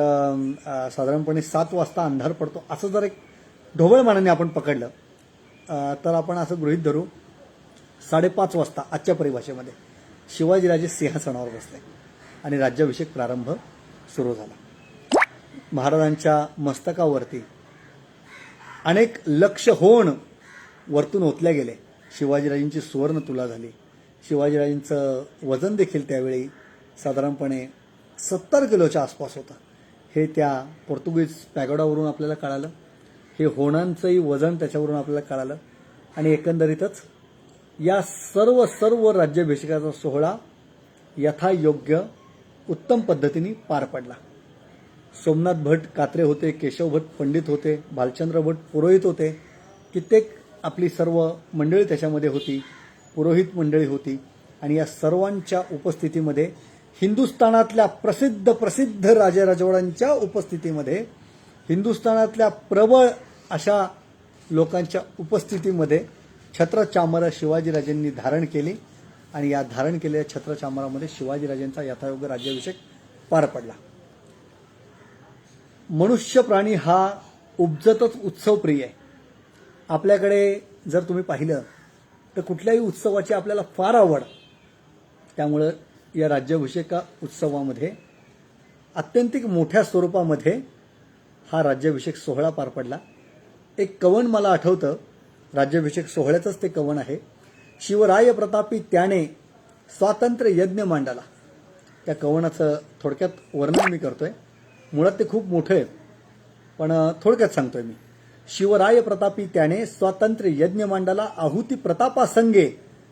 साधारणपणे 7 वाजता अंधार पडतो असं जर एक ढोबळमानाने आपण पकडलं तर आपण असं गृहीत धरू 5:30 वाजता आजच्या परिभाषेमध्ये शिवाजीराजे सिंहासनावर बसले आणि राज्याभिषेक प्रारंभ सुरू झाला. महाराजांच्या मस्तकावरती अनेक लक्ष होऊन वरतून ओतल्या गेले. शिवाजीराजेंची सुवर्ण तुला झाली. शिवाजीराजेंचं वजन देखील त्यावेळी साधारणपणे 70 किलोच्या आसपास होतं. हे त्या पोर्तुगीज पॅगोडावरून आपल्याला कळालं. हे होणांचंही वजन त्याच्यावरून आपल्याला कळालं. आणि एकंदरीतच या सर्व राज्याभिषेकाचा सोहळा यथायोग्य उत्तम पद्धतीने पार पडला. सोमनाथ भट कात्रे होते, केशव भट पंडित होते, भालचंद्र भट पुरोहित होते, कित्येक आपली सर्व मंडळी त्याच्यामध्ये होती, पुरोहित मंडळी होती. आणि या सर्वांच्या उपस्थितीमध्ये हिंदुस्थानातल्या प्रसिद्ध राजेराजवाड्यांच्या उपस्थितीमध्ये, हिंदुस्थानातल्या प्रबळ अशा लोकांच्या उपस्थितीमध्ये छत्रचामर शिवाजीराजेंनी धारण केली. आणि या धारण केलेल्या छत्रचामरामध्ये शिवाजीराजेंचा यथायोग्य राज्याभिषेक पार पडला. मनुष्य प्राणी हा उपजतच उत्सवप्रिय आहे. आपल्याकडे जर तुम्ही पाहिलं तर कुठल्याही उत्सवाची आपल्याला फार आवड. त्यामुळं या राज्याभिषेका उत्सवामध्ये अत्यंतिक मोठ्या स्वरूपामध्ये हा राज्याभिषेक सोहळा पार पडला. एक कवन मला आठवतं, राज्याभिषेक सोहळ्याचंच ते कवन आहे. शिवराय प्रतापी त्याने स्वातंत्र्य यज्ञ मांडला. त्या कवनाचं थोडक्यात वर्णन मी करतोय. मुळात ते खूप मोठं आहे, पण थोडक्यात सांगतोय मी. शिवराय प्रतापी त्याने स्वातंत्र्य यज्ञ मांडला. आहुती प्रतापासंगे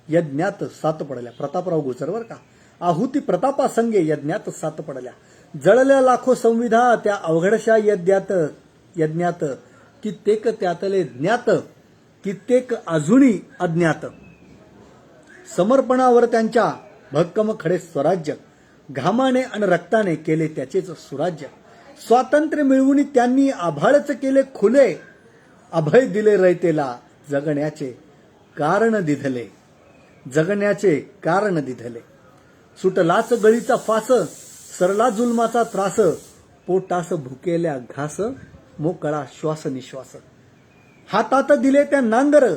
यज्ञात सात पडल्या. प्रतापराव गुजर बर का. आहुती प्रतापासंगे यज्ञात सात पडल्या. जळल्या लाखो संविधा त्या अवघडशा यज्ञात कित्येक त्यातले ज्ञात, कित्येक अजूनी अज्ञात. समर्पणावर त्यांच्या भक्कम खडे स्वराज्य, घामाने आणि रक्ताने केले त्याचेच सुराज्य. स्वातंत्र्य मिळवून त्यांनी आभाळच केले खुले, अभय दिले रयतेला जगण्याचे कारण दिधले, जगण्याचे कारण दिधले. सुटलाच गळीचा फास, सरला जुलमाचा त्रास, पोटास भुकेल्या घास, मोकळा श्वास निश्वास. हातात दिले त्या नांगर,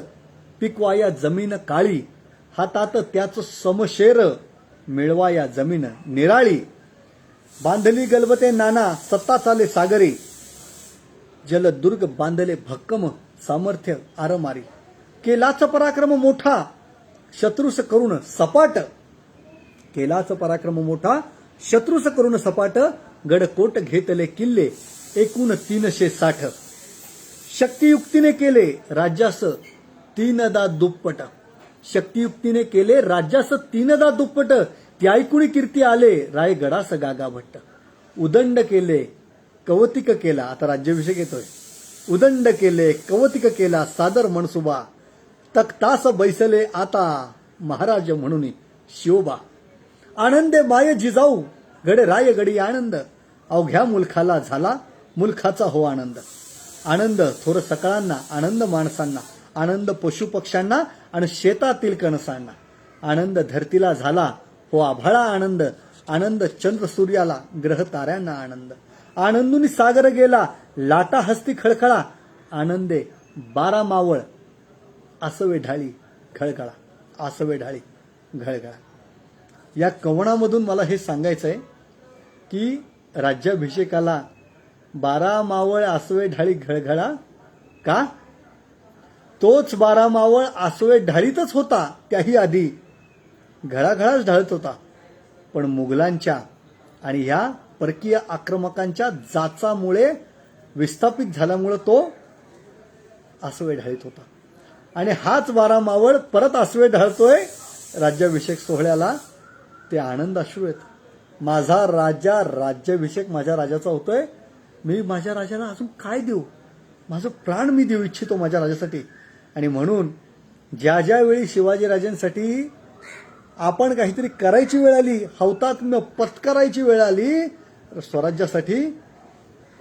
पिकवाया जमीन काळी, हातात त्याच समशेर, मिळवाया जमीन निराळी. बांधली गलबते नाना, सत्ता चाले सागरी, जलदुर्ग बांधले भक्कम, सामर्थ्य आरमारी. केलाच पराक्रम मोठा, शत्रुस करून सपाट, केलाच पराक्रम मोठा, शत्रुस करून सपाट. गडकोट घेतले किल्ले, एकूण 360. शक्तियुक्तीने केले राज्यास 3दा दुप्पट, शक्तियुक्तीने केले राज्यास 3दा दुप्पट. ती ऐकुणी कीर्ती आले रायगडास गागा भट्ट. उदंड केले कवतिक केला. आता राज्याभिषेक येतोय. उदंड केले कवतिक केला सादर मनसुबा, तख्तास बैसले आता महाराज म्हणून शिवबा. आनंदे माय जिजाऊ गडे रायगडी आनंद, अवघ्या मुलखाला झाला मुलखाचा हो आनंद. आनंद थोर सकळांना, आनंद माणसांना, आनंद पशुपक्ष्यांना आणि शेतातील कणसांना. आनंद धरतीला झाला हो आभाळा आनंद, आनंद चंद्र सूर्याला ग्रह ताऱ्यांना आनंद. आनंदुनी सागर गेला लाटा हस्ती खळखळा, आनंदे 12 मावळ आसवे ढाळी खळखळा, आसवे ढाळी घळघळा. या कवनामधून मला हे सांगायचंय की राज्याभिषेकाला 12 मावळ आसवे ढाळी घळघळा का? तोच 12 मावळ आसवे ढाळीतच होता, त्याही आधी घळाघळाच ढाळत होता. पण मुघलांच्या आणि ह्या परकीय आक्रमकांच्या जाचामुळे विस्थापित झाल्यामुळे तो आसवे ढाळीत होता. आणि हाच 12 मावळ परत आसवे ढाळतोय राज्याभिषेक सोहळ्याला. ते आनंद अश्रू आहेत. माझा राजा, राज्याभिषेक माझ्या राजाचा होतोय. मी माझ्या राजाला अजून काय देऊ? माझं प्राण मी देऊ इच्छितो माझ्या राजासाठी. आणि म्हणून ज्या ज्या वेळी शिवाजीराजांसाठी आपण काहीतरी करायची वेळ आली, हौतात्म्य पत्करायची वेळ आली, स्वराज्यासाठी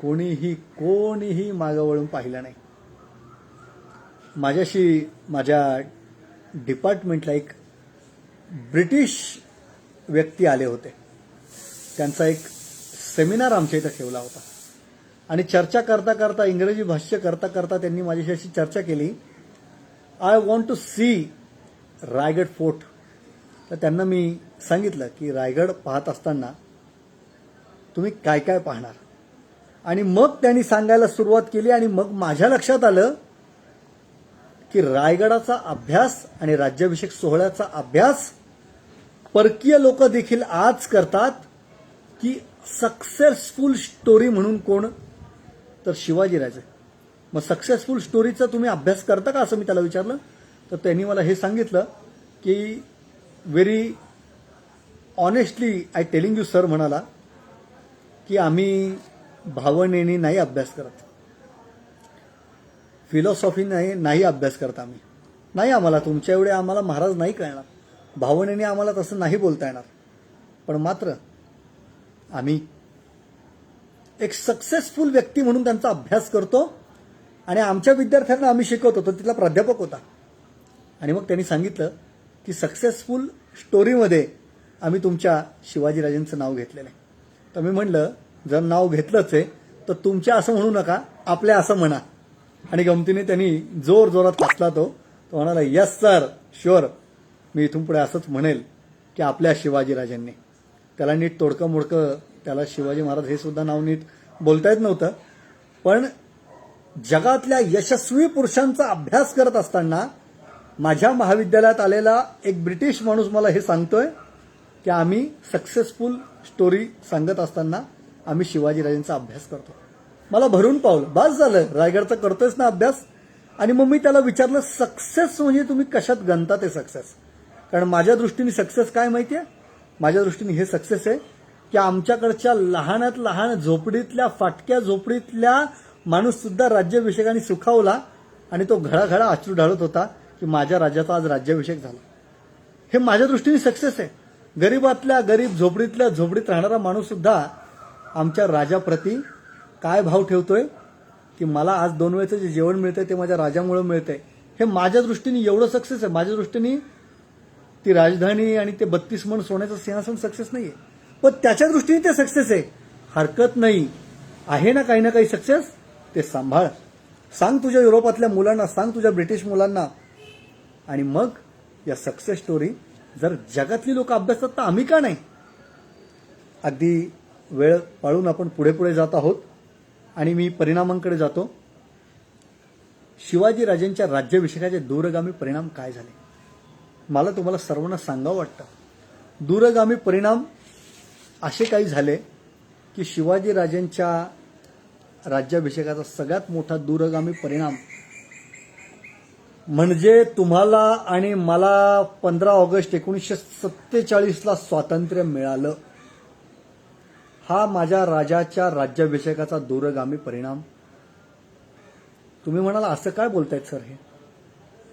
कोणीही मागं वळून पाहिलं नाही. माझ्याशी माझ्या डिपार्टमेंटला एक ब्रिटिश व्यक्ती आले होते. त्यांचा एक सेमिनार आमच्या इथं ठेवला होता. आणि चर्चा करता करता, इंग्रजी भाष्य करता करता त्यांनी माझ्याशी अशी चर्चा केली, I want to see Raigad fort. तर त्यांना मी सांगितलं की रायगड पाहत असताना तुम्ही काय काय पाहणार. आणि मग त्यांनी सांगायला सुरुवात केली आणि मग माझ्या लक्षात आलं की रायगडाचा अभ्यास आणि राज्याभिषेक सोहळ्याचा अभ्यास परकीय लोक देखील आज करतात की सक्सेसफुल स्टोरी म्हणून कोण, तर शिवाजीराजे. मग सक्सेसफुल स्टोरीचा तुम्ही अभ्यास करता का असं मी त्याला विचारलं. तर त्यांनी मला हे सांगितलं की very honestly I telling you sir म्हणाला की आम्ही भावनेने नाही अभ्यास करत, फिलॉसॉफी नाही अभ्यास करत आम्ही. नाही, आम्हाला तुमच्या एवढे आम्हाला महाराज नाही कळणार, भावनेने आम्हाला तसं नाही बोलता येणार. पण मात्र आम्ही एक सक्सेसफुल व्यक्ती म्हणून त्यांचा अभ्यास करतो आणि आमच्या विद्यार्थ्यांना आम्ही शिकवतो. तो तिथला प्राध्यापक होता. आणि मग त्यांनी सांगितलं की सक्सेसफुल स्टोरीमध्ये आम्ही तुमच्या शिवाजीराजेंचं नाव घेतलेलं आहे. तर मी म्हणलं जर नाव घेतलंच आहे तर तुमच्या असं म्हणू नका, आपल्या असं म्हणा. आणि गमतीने त्यांनी जोर जोरात हसला. तो म्हणाला यस सर शुअर, मी इथून पुढे असंच म्हणेल की आपल्या शिवाजीराजांनी. त्याला नीट तोडकं मोडकं त्याला शिवाजी महाराज हे सुद्धा नाव नीट बोलता येत नव्हतं. पण जगातल्या यशस्वी पुरुषांचा अभ्यास करत असताना माझ्या महाविद्यालयात आलेला एक ब्रिटिश माणूस मला हे सांगतोय की आम्ही सक्सेसफुल स्टोरी सांगत असताना आम्ही शिवाजीराजांचा अभ्यास करतो. मला भरून पावलं, बस झालं, रायगडचा करतोयच ना अभ्यास. आणि मग मी त्याला विचारलं सक्सेस म्हणजे तुम्ही कशात गणता ते सक्सेस. कारण माझ्या दृष्टीने सक्सेस काय माहितीये, माझ्या दृष्टीने हे सक्सेस आहे की आमच्याकडच्या लहानात लहान झोपडीतल्या फाटक्या झोपडीतल्या माणूस सुद्धा राज्याभिषेकाने सुखावला आणि तो घळाघळा अश्रू ढाळत होता की माझ्या राजाचा आज राज्याभिषेक झाला. हे माझ्या दृष्टीने सक्सेस आहे. गरीबातल्या गरीब झोपडीतल्या झोपडीत राहणारा माणूस सुद्धा आमच्या राजाप्रती काय भाव ठेवतोय की मला आज 2 वेळचं जे जेवण मिळतंय ते माझ्या राजामुळे मिळतंय. हे माझ्या दृष्टीने एवढं सक्सेस आहे. माझ्या दृष्टीने ती राजधानी आणि ते 32 मन सोन्याचं सिंहासन सक्सेस नाहीये, पण त्याच्या दृष्टीने ते सक्सेस आहे. हरकत नाही, आहे ना काही सक्सेस, ते सांभाळ. सांग तुझ्या युरोपातल्या मुलांना, सांग तुझ्या ब्रिटिश मुलांना. आणि मग या सक्सेस स्टोरी जर जगातली लोक अभ्यासतात तर आम्ही का नाही. अगदी वेळ पाळून आपण पुढे जात आहोत आणि मी परिणामांकडे जातो. शिवाजीराजेंच्या राज्याभिषेकाचे दूरगामी परिणाम काय झाले मला तुम्हाला सर्वांना सांगावं वाटतं. दूरगामी परिणाम असे काही झाले की शिवाजीराजेंच्या राज्याभिषेकाचा सगळ्यात मोठा दूरगामी परिणाम म्हणजे तुम्हाला आणि मला 15 ऑगस्ट 1947ला स्वातंत्र्य मिळालं. हा माझ्या राजाच्या राज्याभिषेकाचा दूरगामी परिणाम. तुम्ही म्हणाला असं काय बोलतायत सर, हे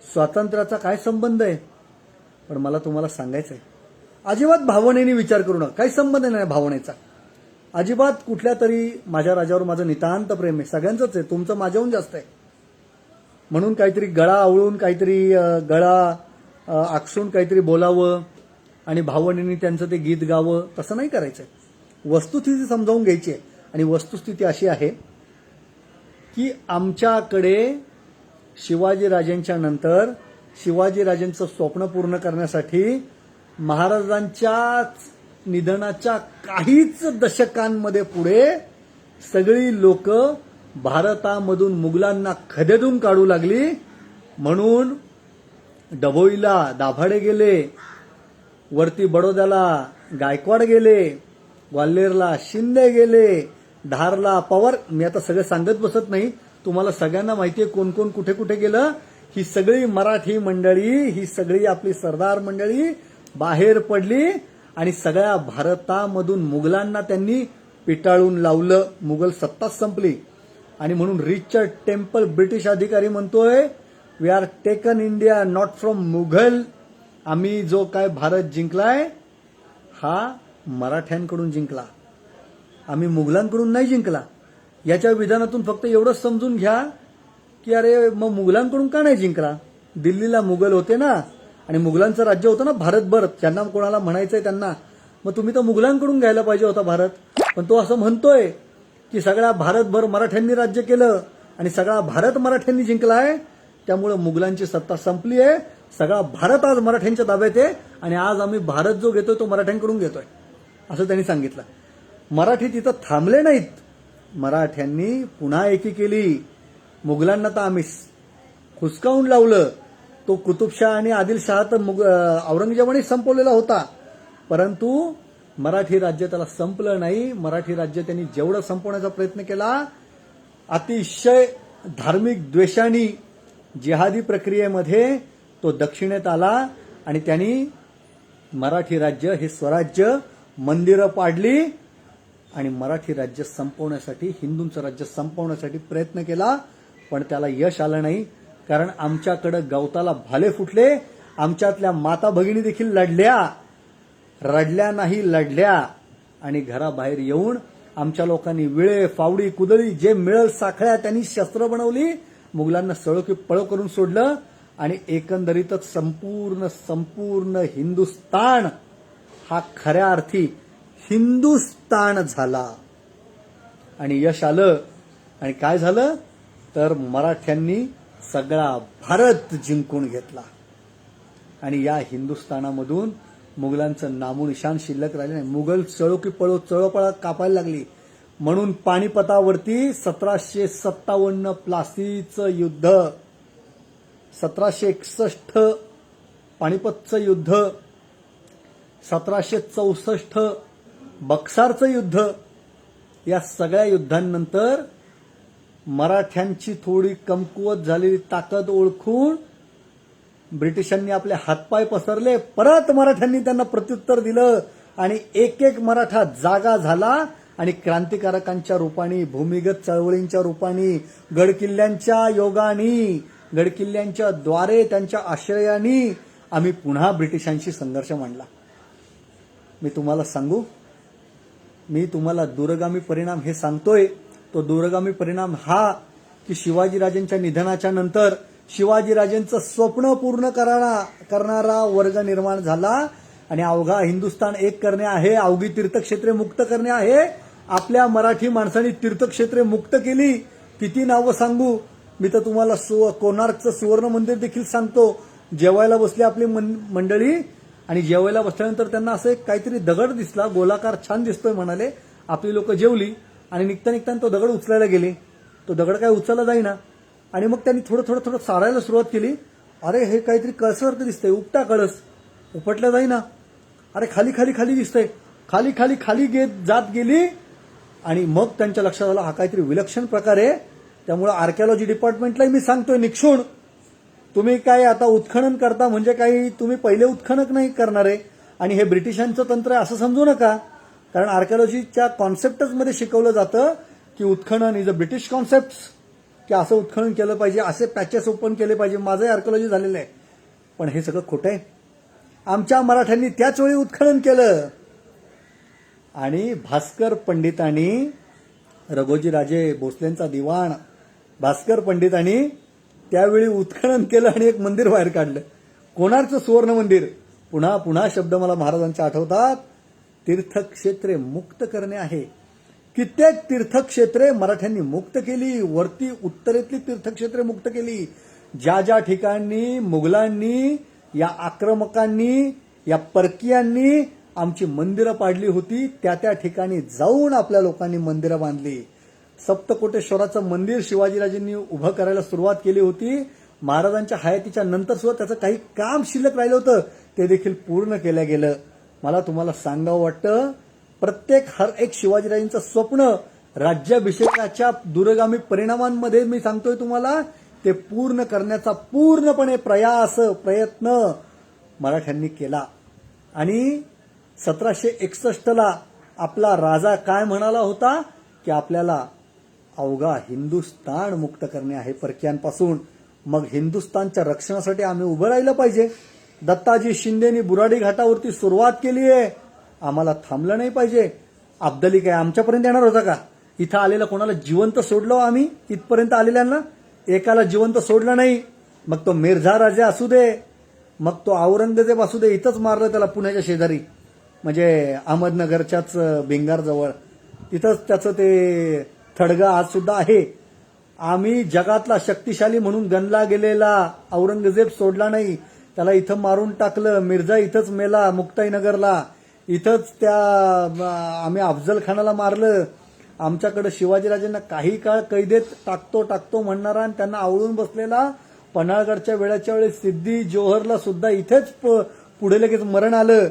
स्वातंत्र्याचा काय संबंध आहे. पण मला तुम्हाला सांगायचंय, अजिबात भावनेने विचार करू नका, काही संबंध नाही भावनेचा अजिबात. कुठल्या तरी माझ्या राजावर माझं नितांत प्रेम आहे, सगळ्यांचंच आहे, तुमचं माझ्याहून जास्त आहे. म्हणून काहीतरी गळा आवळून, काहीतरी गळा आकसून काहीतरी बोलावं आणि भावनेने त्यांचं ते गीत गावं, तसं नाही करायचंय. वस्तुस्थिती समजावून घ्यायची आहे. आणि वस्तुस्थिती अशी आहे की आमच्याकडे शिवाजीराजेंच्या नंतर शिवाजीराजेंचं स्वप्न पूर्ण करण्यासाठी महाराजांच्या निधनाच्या काहीच दशकांमध्ये पुढे सगळी लोक भारतामधून मुघलांना खदेडून काढू लागली. म्हणून डभोईला दाभाडे गेले, वरती बडोद्याला गायकवाड गेले, ग्वाल्हेरला शिंदे गेले, धारला पवार. मी आता सगळं सांगत बसत नाही, तुम्हाला सगळ्यांना माहितीये कोण कोण कुठे कुठे गेलं. ही सगळी मराठी मंडळी, ही सगळी आपली सरदार मंडळी बाहेर पडली आणि सगळ्या भारतामधून मुघलांना त्यांनी पिटाळून लावलं. मुघल सत्ताच संपली. आणि म्हणून रिचर्ड टेम्पल ब्रिटिश अधिकारी म्हणतोय we are taken India not from Mughal. आम्ही जो काय भारत जिंकलाय हा मराठ्यांकडून जिंकला, आम्ही मुघलांकडून नाही जिंकला. याच्या विधानातून फक्त एवढंच समजून घ्या की अरे मग मुघलांकडून का नाही जिंकला. दिल्लीला मुघल होते ना आणि मुघलांचं राज्य होतं ना भारतभर, ज्यांना कोणाला म्हणायचंय त्यांना. मग तुम्ही तर मुघलांकडून घ्यायला पाहिजे होता भारत. पण तो असं म्हणतोय की सगळ्या भारतभर मराठ्यांनी राज्य केलं आणि सगळा भारत मराठ्यांनी जिंकलाय, त्यामुळे मुघलांची सत्ता संपली आहे. सगळा भारत आज मराठ्यांच्या ताब्यात आहे आणि आज आम्ही भारत जो घेतोय तो मराठ्यांकडून घेतोय, असं त्यांनी सांगितलं. मराठी तिथं थांबले नाहीत. मराठ्यांनी पुन्हा एकी केली. मुघलांना तर आम्ही हुसकावून लावलं. तो कुतुबशाह आणि आदिलशाह तर औरंगजेबाने संपवलेला होता, परंतु मराठी राज्य त्याला संपलं नाही. मराठी राज्य त्यांनी जेवढं संपवण्याचा प्रयत्न केला, अतिशय धार्मिक द्वेषाने जिहादी प्रक्रियेमध्ये तो दक्षिणेत आला आणि त्यांनी मराठी राज्य हे स्वराज्य, मंदिरं पाडली आणि मराठी राज्य संपवण्यासाठी, हिंदूंचं राज्य संपवण्यासाठी प्रयत्न केला, पण त्याला यश आलं नाही. कारण आमच्याकडे गवताला भाले फुटले. आमच्यातल्या माता भगिनी देखील रडल्या नाही लढल्या आणि घराबाहेर येऊन आमच्या लोकांनी विळे, फावडी, कुदळी जे मिळेल साखळ्या त्यांनी शस्त्र बनवली. मुघलांना सळो की पळो करून सोडलं आणि एकंदरीतच संपूर्ण हिंदुस्तान हा खऱ्या अर्थी हिंदुस्तान झाला आणि यश आलं. आणि काय झालं तर मराठ्यांनी सगळा भारत जिंकून घेतला आणि या हिंदुस्थानामधून मुघलांचं नामोनिशान शिल्लक राहिले नाही. मुघल चळो की पळो चळोपळा कापायला लागली. म्हणून पानिपतावरती 1757 प्लासीचं युद्ध, 1761 पानिपतचं युद्ध, 1764 बक्सारचं युद्ध, या सगळ्या युद्धांनंतर मराठ्यांची थोडी कमकुवत झालेली ताकद ओळखून ब्रिटिशांनी आपले हातपाय पसरले. परत मराठ्यांनी त्यांना प्रत्युत्तर दिलं आणि एक मराठा जागा झाला आणि क्रांतिकारकांच्या रूपाने, भूमिगत चळवळींच्या रूपाने, गडकिल्ल्यांच्या योगाने, गडकिल्ल्यांच्या द्वारे, त्यांच्या आश्रयाने आम्ही पुन्हा ब्रिटिशांशी संघर्ष मांडला. मी तुम्हाला सांगू, मी तुम्हाला दूरगामी परिणाम हे सांगतोय. तो दूरगामी परिणाम हा की शिवाजीराजेंच्या निधनाच्या नंतर शिवाजीराजेंचं स्वप्न पूर्ण करणारा वर्ग निर्माण झाला आणि अवघा हिंदुस्थान एक करणे आहे, अवघी तीर्थक्षेत्रे मुक्त करणे आहे. आपल्या मराठी माणसांनी तीर्थक्षेत्रे मुक्त केली. किती नावं सांगू मी तर तुम्हाला. कोणार्कचं सुवर्ण मंदिर देखील सांगतो. जेवायला बसली आपली मंडळी आणि जेवायला बसल्यानंतर त्यांना असं एक काहीतरी दगड दिसला, गोलाकार, छान दिसतोय म्हणाले. आपली लोक जेवली आणि निघता तो दगड उचलायला गेले. तो दगड काय उचलला जाईना आणि मग त्यांनी थोडं सारायला सुरुवात केली. अरे हे काहीतरी कळसासारखं दिसतंय, उपटा कळस, उपटल्या जाईना. अरे खाली दिसतंय. खाली जात गेली आणि मग त्यांच्या लक्षात आलं हा काहीतरी विलक्षण प्रकार आहे. त्यामुळे आर्किओलॉजी डिपार्टमेंटलाही मी सांगतोय निक्षून, तुम्ही काय आता उत्खनन करता म्हणजे काही तुम्ही पहिले उत्खनन नाही करणारे आणि हे ब्रिटिशांचं तंत्र आहे असं समजू नका. कारण आर्किओलॉजीच्या कॉन्सेप्टच मध्ये शिकवलं जातं की उत्खनन इज अ ब्रिटिश कॉन्सेप्ट, की असं उत्खनन केलं पाहिजे, असे पॅचेस ओपन केले पाहिजे. माझंही आर्किओलॉजी झालेलं आहे, पण हे सगळं खोटं आहे. आमच्या मराठ्यांनी त्याच वेळी उत्खनन केलं आणि भास्कर पंडितांनी, रघोजीराजे भोसलेंचा दिवाण भास्कर पंडितांनी त्यावेळी उत्खनन केलं आणि एक मंदिर बाहेर काढलं, कोणार्कचं सुवर्ण मंदिर. पुन्हा शब्द मला महाराजांचे आठवतात. तीर्थक्षेत्रे मुक्त करणे आहे. कित्येक तीर्थक्षेत्रे मराठ्यांनी मुक्त केली. वरती उत्तरेतली तीर्थक्षेत्रे मुक्त केली. ज्या ठिकाणी मुघलांनी, या आक्रमकांनी, या परकीयांनी आमची मंदिरं पाडली होती त्या ठिकाणी जाऊन आपल्या लोकांनी मंदिरं बांधली. सप्तकोटेश्वराचं मंदिर शिवाजीराजेंनी उभं करायला सुरुवात केली होती. महाराजांच्या हयातीच्या नंतर सुद्धा त्याचं काही काम शिल्लक राहिलं होतं, ते देखील पूर्ण केलं गेलं. मला तुम्हाला सांगावं वाटतं, हर एक शिवाजीराजेंचं स्वप्न राज्याभिषेकाच्या दूरगामी परिणामांमध्ये मी सांगतोय तुम्हाला, ते पूर्ण करण्याचा पूर्णपणे प्रयत्न मराठ्यांनी केला. आणि 1761 आपला राजा काय म्हणाला होता की आपल्याला अवघा हिंदुस्थान मुक्त करणे आहे परकीयांपासून. मग हिंदुस्थानच्या रक्षणासाठी आम्ही उभं राहिलं पाहिजे. दत्ताजी शिंदेनी बुराडी घाटावरती सुरुवात केली आहे, आम्हाला थांबलं नाही पाहिजे. अब्दाली काय आमच्यापर्यंत येणार होता का? इथं आलेला कोणाला जिवंत सोडलो आम्ही? इथपर्यंत आलेल्यांना एकाला जिवंत सोडलं नाही. मग तो मिर्झा राजा असू दे, मग तो औरंगजेब असू दे, इथंच मारलं त्याला पुण्याच्या शेजारी, म्हणजे अहमदनगरच्याच भिंगारजवळ. तिथंच त्याचं ते थडगा आज सुद्धा आहे. आम्ही जगातला शक्तिशाली म्हणून गणला गेलेला औरंगजेब सोडला नाही, त्याला इथं मारून टाकलं. मिर्झा इथंच मेला मुक्ताईनगरला. इथंच त्या आम्ही अफजल खानाला मारलं, आमच्याकडे शिवाजीराजांना काही काळ कैदेत टाकतो म्हणणारा आणि त्यांना आवळून बसलेला पन्हाळगडच्या वेळाच्या वेळेस सिद्धी जोहरला सुद्धा इथेच पुढे लगेच मरण आलं.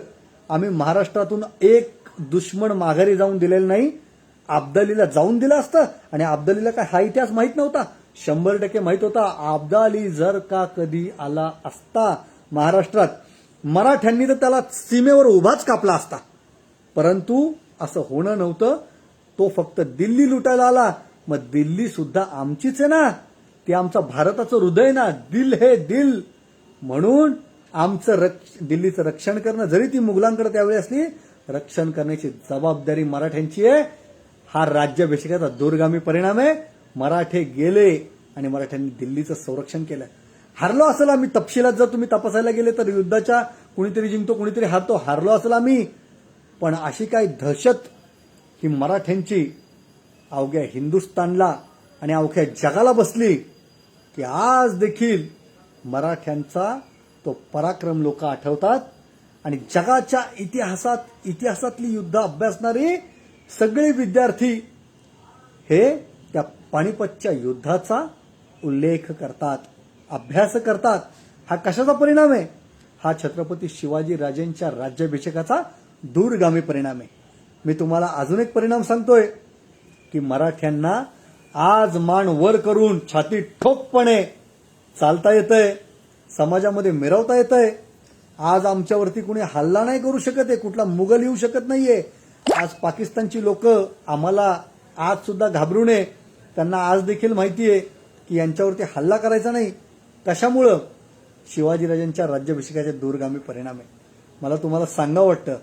आम्ही महाराष्ट्रातून एक दुश्मन माघारी जाऊन दिलेलं नाही. अब्दालीला जाऊन दिलं असतं आणि अब्दालीला काय हा इतिहास माहित नव्हता, 100% माहित होता. अब्दाली जर का कधी आला असता महाराष्ट्रात, मराठ्यांनी तर त्याला सीमेवर उभाच कापला असता. परंतु असं होणं नव्हतं. तो फक्त दिल्ली लुटायला आला. मग दिल्ली सुद्धा आमचीच आहे ना, ते आमचं भारताचं हृदय ना, दिल हे दिल. म्हणून आमचं दिल्लीचं रक्षण करणं, जरी ती मुघलांकडे त्यावेळी असली, रक्षण करण्याची जबाबदारी मराठ्यांची आहे. हा राज्याभिषेकाचा दूरगामी परिणाम आहे. मराठे गेले आणि मराठ्यांनी दिल्लीचं संरक्षण केलं. हारलो असेल आम्ही, तपशिलात जर तुम्ही तपासायला गेले तर युद्धाच्या कुणीतरी जिंकतो कुणीतरी हारतो, हारलो असेल आम्ही. पण अशी काय दहशत ही मराठ्यांची अवघ्या हिंदुस्थानला आणि अवघ्या जगाला बसली की आज देखील मराठ्यांचा तो पराक्रम लोक आठवतात. आणि जगाच्या इतिहासातली युद्ध अभ्यासणारे सगळे विद्यार्थी हे त्या पानिपतच्या युद्धाचा उल्लेख करतात, अभ्यास करतात. हा कशाचा परिणाम आहे? हा छत्रपती शिवाजी राजेंच्या राज्याभिषेकाचा दूरगामी परिणाम आहे. मी तुम्हाला अजून एक परिणाम सांगतोय की मराठ्यांना आज मान वर करून छाती ठोकपणे चालता येतंय, समाजामध्ये मिरवता येतंय. आज आमच्यावरती कुणी हल्ला नाही करू शकत आहे, कुठला मुघल येऊ शकत नाहीये. आज पाकिस्तानची लोक आम्हाला आज सुद्धा घाबरू नये, त्यांना आज देखील माहिती आहे की यांच्यावरती हल्ला करायचा नाही. कशामुळं? शिवाजीराजांच्या राज्याभिषेकाचे दूरगामी परिणाम आहे. मला तुम्हाला सांगावं वाटतं,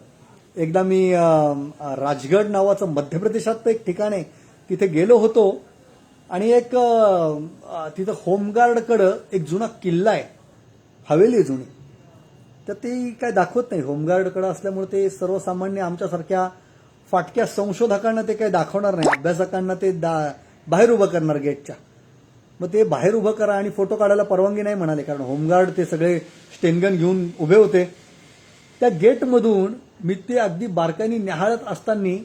एकदा मी राजगड नावाचं मध्य प्रदेशात एक ठिकाण आहे, तिथे गेलो होतो आणि एक तिथं होमगार्डकडं एक जुना किल्ला आहे, हवेली जुनी. तर ते काय दाखवत नाही, होमगार्डकडं असल्यामुळे ते सर्वसामान्य आमच्यासारख्या फाटक्या संशोधकांना ते काही दाखवणार नाही, अभ्यासकांना ते बाहेर उभं करणार गेटच्या. मग ते बाहेर उभं करा आणि फोटो काढायला परवानगी नाही म्हणाले, कारण होमगार्ड ते सगळे स्टेनगन घेऊन उभे होते. त्या गेटमधून मी ते अगदी बारकाईने निहाळत असताना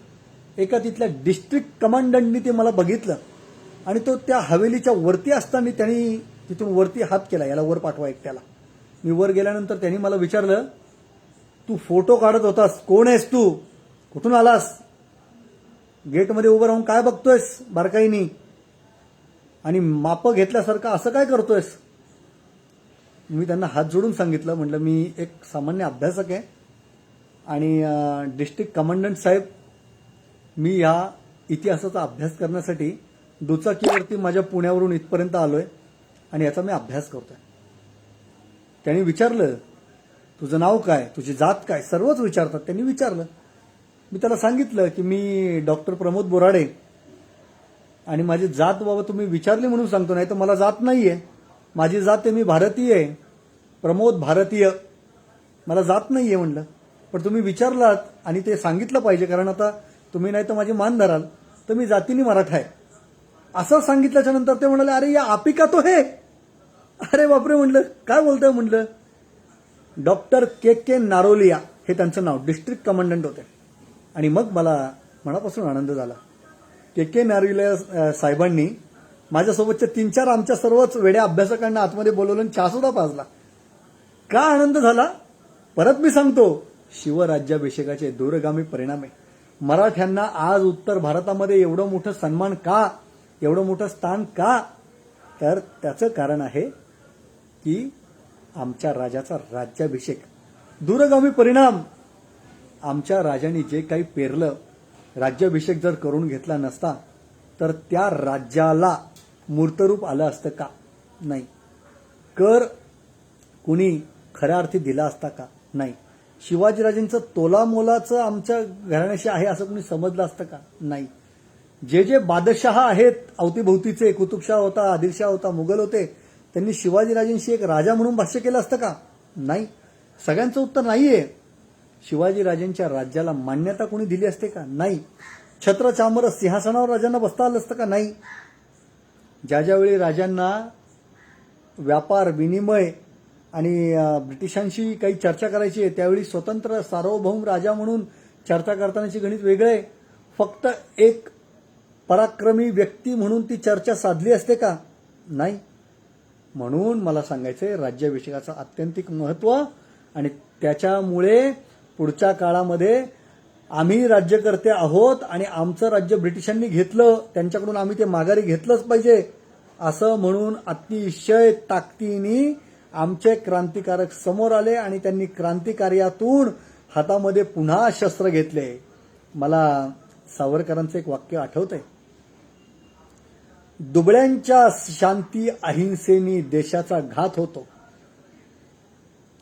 एका तिथल्या डिस्ट्रिक्ट कमांडंटनी ते मला बघितलं आणि तो त्या हवेलीच्या वरती असताना त्यांनी तिथून वरती हात केला, याला वर पाठवा एक त्याला. मी वर गेल्यानंतर त्यांनी मला विचारलं, तू फोटो काढत होतास, कोण आहेस तू, कुठून आलास, गेटमध्ये उभं राहून काय बघतोयस बारकाईनी आणि माप घेतल्यासारखं असं काय करतोयस? मी त्यांना हात जोडून सांगितलं, म्हटलं मी एक सामान्य अभ्यासक आहे आणि डिस्ट्रिक्ट कमांडंट साहेब, मी ह्या इतिहासाचा अभ्यास करण्यासाठी दुचाकीवरती माझ्या पुण्यावरून इथपर्यंत आलोय आणि याचा मी अभ्यास करतोय. त्यांनी विचारलं, तुझं नाव काय, तुझी जात काय, सर्वच विचारतात. त्यांनी विचारलं, मी त्याला सांगितलं की मी डॉक्टर प्रमोद बोराडे आणि माझी जात बाबा तुम्ही विचारली म्हणून सांगतो, नाही तर मला जात नाहीये, माझी जात आहे, मी भारतीय आहे, प्रमोद भारतीय, मला जात नाहीये म्हणलं. पण तुम्ही विचारलात आणि ते सांगितलं पाहिजे, कारण आता तुम्ही नाही तर माझी मान धराल, तर मी जातीने मराठा आहे असं सांगितल्याच्या नंतर ते म्हणाले, अरे या आपिका तो हे. अरे बापरे म्हणलं, काय बोलतोय म्हणलं. डॉक्टर के नारोलिया हे त्यांचं नाव, डिस्ट्रिक्ट कमांडंट होते. आणि मग मला मनापासून आनंद झाला. के नारोलिया साहेबांनी माझ्यासोबतच्या 3-4 आमच्या सर्वच वेड्या अभ्यासकांना आतमध्ये बोलवलं आणि चहा सुद्धा पाजला. का आनंद झाला? परत मी सांगतो, शिवराज्याभिषेकाचे दूरगामी परिणाम आहे. मराठ्यांना आज उत्तर भारतामध्ये एवढं मोठं सन्मान का, एवढं मोठं स्थान का? तर त्याचं कारण आहे की आमच्या राजाचा राज्याभिषेक. दूरगामी परिणाम, आमच्या राजाने जे काही पेरलं, राज्याभिषेक जर करून घेतला नसता तर त्या राज्याला मूर्तरूप आलं असतं का? नाही. कर कुणी खऱ्या अर्थी दिला असता का? नाही. शिवाजीराजेंचं तोलामोलाचं आमच्या घराण्याशी आहे असं कुणी समजलं असतं का? नाही. जे बादशहा आहेत अवतीभोवतीचे, कुतुबशाह होता, आदिलशाह होता, मुघल होते, त्यांनी शिवाजीराजेंशी एक राजा म्हणून भाष्य केलं असतं का? नाही. सगळ्यांचं उत्तर नाहीये. शिवाजीराजेंच्या राज्याला मान्यता कोणी दिली असते का? नाही. छत्र चामर सिंहासनावर राजांना बसता आलं असतं का? नाही. ज्यावेळी राजांना व्यापार विनिमय आणि ब्रिटिशांशी काही चर्चा करायची आहे त्यावेळी स्वतंत्र सार्वभौम राजा म्हणून चर्चा करतानाची गणित वेगळं आहे. फक्त एक पराक्रमी व्यक्ती म्हणून ती चर्चा साधली असते का? नाही. म्हणून मला सांगायचंय राज्याभिषेकाचं आत्यंतिक महत्त्व आणि त्याच्यामुळे पुढच्या काळामध्ये आम्ही राज्यकर्ते आहोत आणि आमचं राज्य ब्रिटिशांनी घेतलं, त्यांच्याकडून आम्ही ते माघारी घेतलंच पाहिजे असं म्हणून अतिशय ताकदीने आमचे क्रांतिकारक समोर आले आणि त्यांनी क्रांतिकार्यातून हातामध्ये पुन्हा शस्त्र घेतले. मला सावरकरांचं एक वाक्य आठवतंय, दुबळ्यांच्या शांती अहिंसेनी देशाचा घात होतो.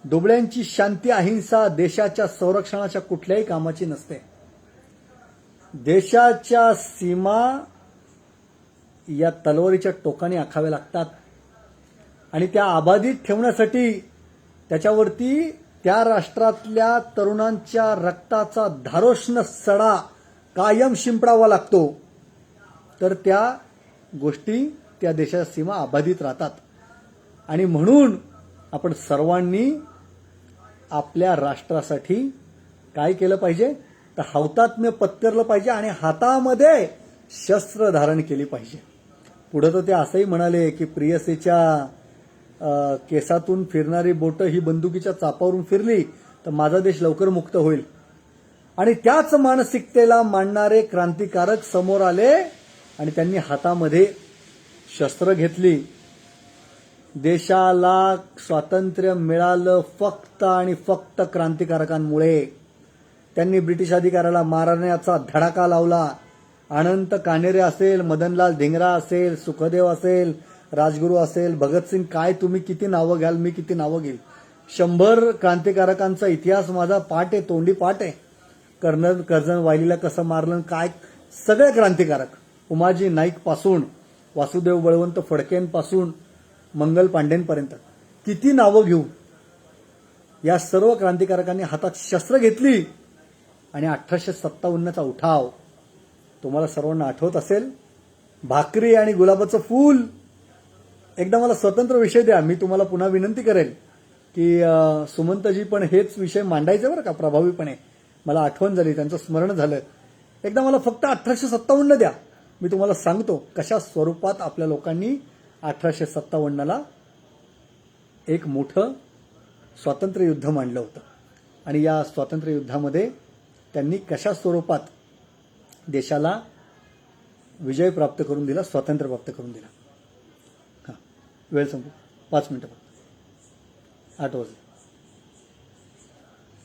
दुबळ्यांची शांती अहिंसा देशाच्या संरक्षणाच्या कुठल्याही कामाची नसते. देशाच्या सीमा या तलवारीच्या टोकाने आखाव्या लागतात आणि त्या अबाधित ठेवण्यासाठी त्याच्यावरती त्या राष्ट्रातल्या तरुणांच्या रक्ताचा धारोष्ण सडा कायम शिंपडावा लागतो. तर त्या गोष्टी त्या देशाच्या सीमा अबाधित राहतात. आणि म्हणून आपण सर्वांनी आपल्या राष्ट्रासाठी काय केलं पाहिजे तर हौतात्म्य पत्करलं पाहिजे आणि हातामध्ये शस्त्र धारण केली पाहिजे. पुढे तर ते असंही म्हणाले की प्रियसेच्या केसातून फिरणारी बोटं ही बंदुकीच्या चापावरून फिरली तर माझा देश लवकर मुक्त होईल. आणि त्याच मानसिकतेला मांडणारे क्रांतिकारक समोर आले आणि त्यांनी हातामध्ये शस्त्र घेतली. देशाला स्वातंत्र्य मिळालं फक्त आणि फक्त क्रांतिकारकांमुळे. त्यांनी ब्रिटिश अधिकाऱ्याला मारण्याचा धडाका लावला. अनंत कानेरे असेल, मदनलाल धिंगरा असेल, सुखदेव असेल, राजगुरू असेल, भगतसिंग, काय तुम्ही किती नावं घ्याल, मी किती नावं घेईल. 100 क्रांतिकारकांचा इतिहास माझा पाठ आहे, तोंडी पाठ आहे. कर्नल वायलीला कसं मारलं, काय, सगळे क्रांतिकारक, उमाजी नाईक पासून वासुदेव बळवंत फडकेंपासून मंगल पांडेंपर्यंत किती नावं घेऊ. या सर्व क्रांतिकारकांनी हातात शस्त्र घेतली आणि 1857चा उठाव तुम्हाला सर्वांना आठवत असेल. भाकरी आणि गुलाबाचं फूल. एकदा मला स्वतंत्र विषय द्या, मी तुम्हाला पुन्हा विनंती करेल की सुमंतजी पण हेच विषय मांडायचे बरं का प्रभावीपणे. मला आठवण झाली, त्यांचं स्मरण झालं. एकदा मला फक्त 1857 द्या, मी तुम्हाला सांगतो कशा स्वरूपात आपल्या लोकांनी 1857ला एक मोठं स्वातंत्र्य युद्ध मांडलं होतं आणि या स्वातंत्र्य युद्धामध्ये त्यांनी कशा स्वरूपात देशाला विजय प्राप्त करून दिला, स्वातंत्र्य प्राप्त करून दिला. हां, वेळ संपू, 5 मिनिटं फक्त, 8 वाजले.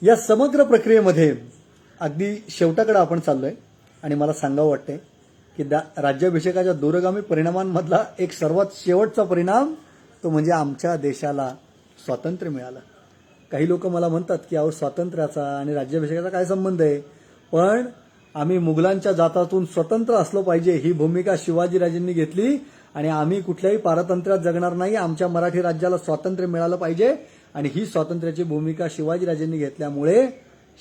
या समग्र प्रक्रियेमध्ये अगदी शेवटाकडे आपण चाललोय आणि मला सांगावं वाटतंय की राज्याभिषेकाच्या दूरगामी परिणामांमधला एक सर्वात शेवटचा परिणाम तो म्हणजे आमच्या देशाला स्वातंत्र्य मिळालं. काही लोक मला म्हणतात की अहो स्वातंत्र्याचा आणि राज्याभिषेकाचा काय संबंध आहे, पण आम्ही मुघलांच्या जातातून स्वतंत्र असलो पाहिजे ही भूमिका शिवाजीराजेंनी घेतली आणि आम्ही कुठल्याही पारतंत्र्यात जगणार नाही, आमच्या मराठी राज्याला स्वातंत्र्य मिळालं पाहिजे आणि ही स्वातंत्र्याची भूमिका शिवाजीराजेंनी घेतल्यामुळे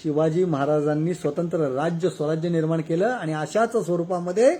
शिवाजी महाराजांनी स्वतंत्र राज्य स्वराज्य निर्माण केलं आणि अशाच स्वरूपामध्ये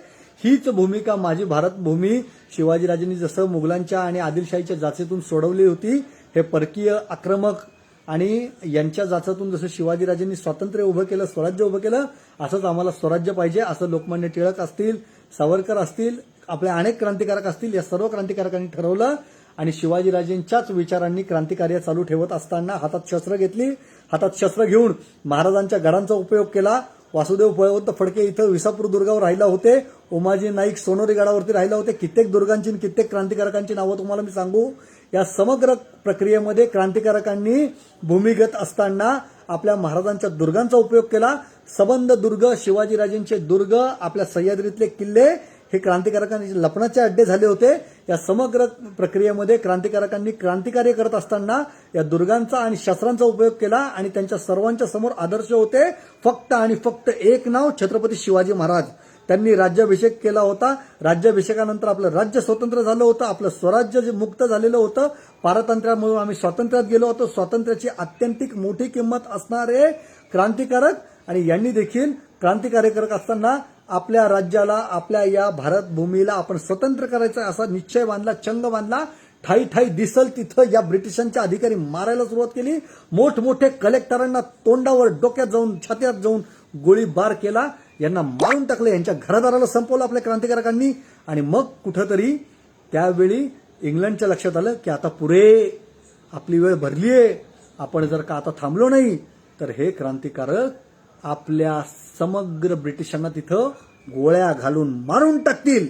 हीच भूमिका माझी भारतभूमी शिवाजीराजेंनी जसं मुघलांच्या आणि आदिलशाहीच्या जाचेतून सोडवली होती, हे परकीय आक्रमक आणि यांच्या जाचातून जसं शिवाजीराजेंनी स्वातंत्र्य उभं केलं, स्वराज्य उभं केलं, असंच आम्हाला स्वराज्य पाहिजे असं लोकमान्य टिळक असतील, सावरकर असतील, आपले अनेक क्रांतिकारक असतील, या सर्व क्रांतिकारकांनी ठरवलं आणि शिवाजीराजेंच्याच विचारांनी क्रांतिकार्य चालू ठेवत असताना हातात शस्त्र घेतली. हातात शस्त्र घेऊन महाराजांच्या गडांचा उपयोग केला. वासुदेव बळवंत फडके इथं विसापूर दुर्गावर राहिला होते, उमाजी नाईक सोनोरी गडावरती राहिला होते. कित्येक दुर्गांची कित्येक क्रांतिकारकांची नावं तुम्हाला मी सांगू. या समग्र प्रक्रियेमध्ये क्रांतिकारकांनी भूमिगत असताना आपल्या महाराजांच्या दुर्गांचा उपयोग केला. सबंध दुर्ग, शिवाजीराजेंचे दुर्ग, आपल्या सह्याद्रीतले किल्ले हे क्रांतिकारकांचे लपण्याचे अड्डे झाले होते. या समग्र प्रक्रियेमध्ये क्रांतिकारकांनी क्रांतिकार्य करत असताना या दुर्गांचा आणि शस्त्रांचा उपयोग केला आणि त्यांच्या सर्वांच्या समोर आदर्श होते फक्त आणि फक्त एक नाव, छत्रपती शिवाजी महाराज. त्यांनी राज्याभिषेक केला होता. राज्याभिषेकानंतर आपलं राज्य स्वतंत्र झालं होतं, आपलं स्वराज्य जे मुक्त झालेलं होतं. पारतंत्र्यामधून आम्ही स्वातंत्र्यात गेलो होतो. स्वातंत्र्याची अत्यंतिक मोठी किंमत असणारे क्रांतिकारक आणि यांनी देखील क्रांतिकार्य करत असताना आपल्या राज्याला, आपल्या या भारत भूमीला आपण स्वतंत्र करायचं असा निश्चय बांधला, चंग बांधला. ठाई ठाई दिसल तिथं या ब्रिटिशांच्या अधिकारी मारायला सुरुवात केली. मोठमोठे कलेक्टरांना तोंडावर डोक्यात जाऊन छात्यात जाऊन गोळीबार केला. यांना मारून टाकलं. यांच्या घरादाराला संपवलं आपल्या क्रांतिकारकांनी. आणि मग कुठंतरी त्यावेळी इंग्लंडच्या लक्षात आलं की आता पुरे आपली वेळ भरली आहे. आपण जर का आता थांबलो नाही तर हे क्रांतिकारक आपल्या समग्र ब्रिटिशांना तिथं गोळ्या घालून मारून टाकतील.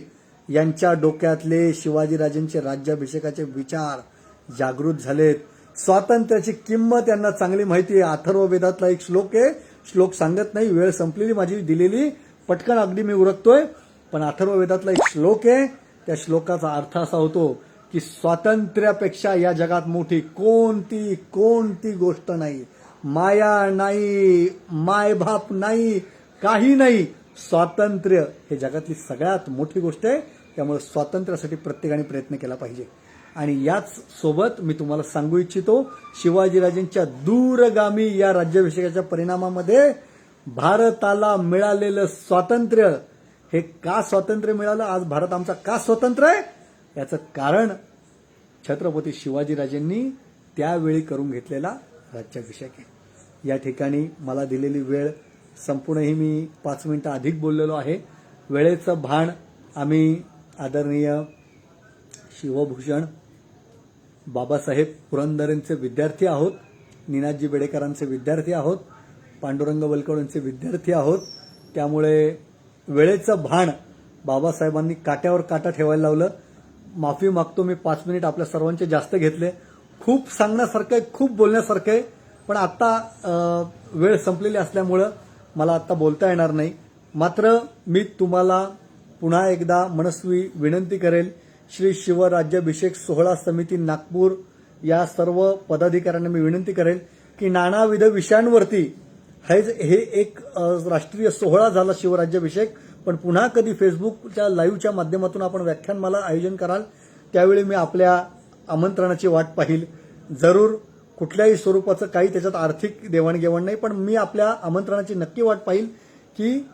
यांच्या डोक्यातले शिवाजीराजेंचे राज्याभिषेकाचे विचार जागृत झालेत. स्वातंत्र्याची किंमत यांना चांगली माहिती आहे. अथर्ववेदातला एक श्लोक आहे. श्लोक सांगत नाही, वेळ संपलेली माझी दिलेली, पटकन अगदी मी उरकतोय. पण अथर्ववेदातला एक श्लोक आहे. त्या श्लोकाचा अर्थ असा होतो की स्वातंत्र्यापेक्षा या जगात मोठी कोणती गोष्ट नाही. माया नाही, मायबाप नाही, काही नाही. स्वातंत्र्य हे जगातली सगळ्यात मोठी गोष्ट आहे. त्यामुळे स्वातंत्र्यासाठी प्रत्येकाने प्रयत्न केला पाहिजे. आणि याच सोबत मी तुम्हाला सांगू इच्छितो, शिवाजीराजेंच्या दूरगामी या राज्याभिषेकाच्या परिणामामध्ये भारताला मिळालेलं स्वातंत्र्य, हे का स्वातंत्र्य मिळालं, आज भारत आमचा का स्वतंत्र आहे, याचं कारण छत्रपती शिवाजीराजेंनी त्यावेळी करून घेतलेला राज्याभिषेक आहे. या ठिकाणी मला दिलेली वेळ संपूर्णही मी 5 मिनिटं अधिक बोललेलो आहे. वेळेचं भान आम्ही आदरणीय शिवभूषण बाबासाहेब पुरंदरेंचे विद्यार्थी आहोत, निनादजी बेडेकरांचे विद्यार्थी आहोत, पांडुरंग वलकडेंचे विद्यार्थी आहोत. त्यामुळे वेळेचं भान बाबासाहेबांनी काट्यावर काटा ठेवायला लावलं. माफी मागतो, मी 5 मिनिट आपल्या सर्वांचे जास्त घेतले. खूप सांगण्यासारखं आहे, खूप बोलण्यासारखं आहे, पण आता वेळ संपलेली असल्यामुळं मला आता बोलता येणार नाही. मात्र मी तुम्हाला पुन्हा एकदा मनस्वी विनंती करेल, श्री शिवराज्याभिषेक सोहळा समिती नागपूर या सर्व पदाधिकाऱ्यांना मी विनंती करेल की नानाविध विषयांवरती हे एक राष्ट्रीय सोहळा झाला शिवराज्याभिषेक, पण पुन्हा कधी फेसबुकच्या लाईव्हच्या माध्यमातून आपण व्याख्यानमाला आयोजन कराल त्यावेळी मी आपल्या आमंत्रणाची वाट पाहिल. जरूर कुठल्याही स्वरूपाचं काही त्याच्यात आर्थिक देवाणघेवाण नाही, पण मी आपल्या आमंत्रणाची नक्की वाट पाहिल की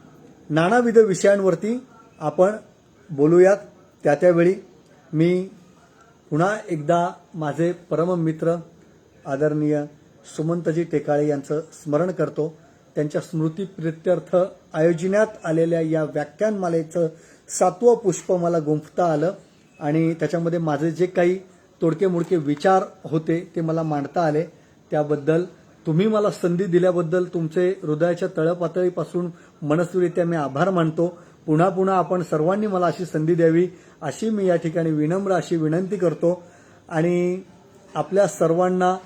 नानाविध विषयांवरती आपण बोलूयात. त्यावेळी मी पुन्हा एकदा माझे परममित्र आदरणीय सुमंतजी टेकाळे यांचं स्मरण करतो. त्यांच्या स्मृतीप्रित्यर्थ आयोजण्यात आलेल्या या व्याख्यानमालेचं 7वं पुष्प मला गुंफता आलं आणि त्याच्यामध्ये माझे जे काही तोडके मोडके विचार होते ते मला मांडता आले. त्याबद्दल तुम्ही मला संधी दिल्याबद्दल तुमचे हृदयाच्या तळपातळीपासून मनस्वीरित्या मी आभार मानतो. पुन्हा पुन्हा आपण सर्वांनी मला अशी संधी द्यावी अशी मी या ठिकाणी विनम्र अशी विनंती करतो. आणि आपल्या सर्वांना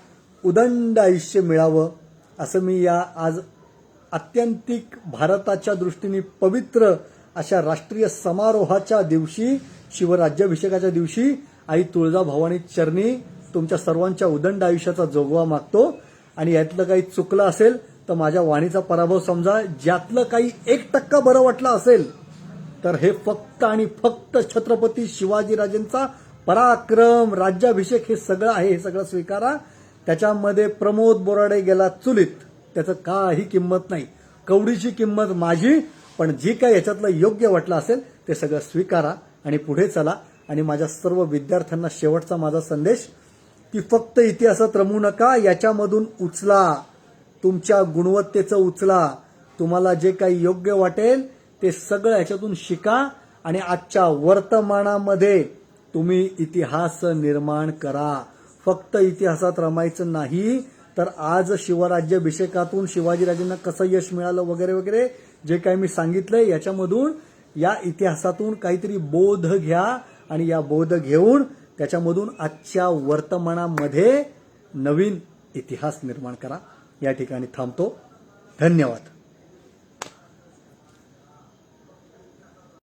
उदंड आयुष्य मिळावं असं मी या आज आत्यंतिक भारताच्या दृष्टीने पवित्र अशा राष्ट्रीय समारोहाच्या दिवशी, शिवराज्याभिषेकाच्या दिवशी आई तुळजाभवानी चरणी तुमच्या सर्वांच्या उदंड आयुष्याचा जोगवा मागतो. आणि यातलं काही चुकलं असेल तर माझ्या वाणीचा पराभव समजा. ज्यातलं काही 1% बरं वाटलं असेल तर हे फक्त आणि फक्त छत्रपती शिवाजीराजेंचा पराक्रम, राज्याभिषेक हे सगळं आहे, हे सगळं स्वीकारा. त्याच्यामध्ये प्रमोद बोराडे गेला चुलीत, त्याचं काही किंमत नाही, कवडीची किंमत माझी. पण जे काही याच्यातलं योग्य वाटलं असेल ते सगळं स्वीकारा आणि पुढे चला. आणि माझ्या सर्व विद्यार्थ्यांना शेवटचा माझा संदेश की फक्त इतिहासात रमू नका, याच्यामधून उचला, तुमच्या गुणवत्तेचं उचला. तुम्हाला जे काही योग्य वाटेल ते सगळं ह्याच्यातून शिका आणि आजच्या वर्तमानामध्ये तुम्ही इतिहास निर्माण करा. फक्त इतिहासात रमायचं नाही तर आज शिवराज्याभिषेकातून शिवाजीराजेंना कसं यश मिळालं वगैरे वगैरे जे काही मी सांगितलंय याच्यामधून, या इतिहासातून काहीतरी बोध घ्या आणि या बोध घेऊन त्याच्यामधून आजच्या वर्तमानामध्ये नवीन इतिहास निर्माण करा. या ठिकाणी थांबतो. धन्यवाद.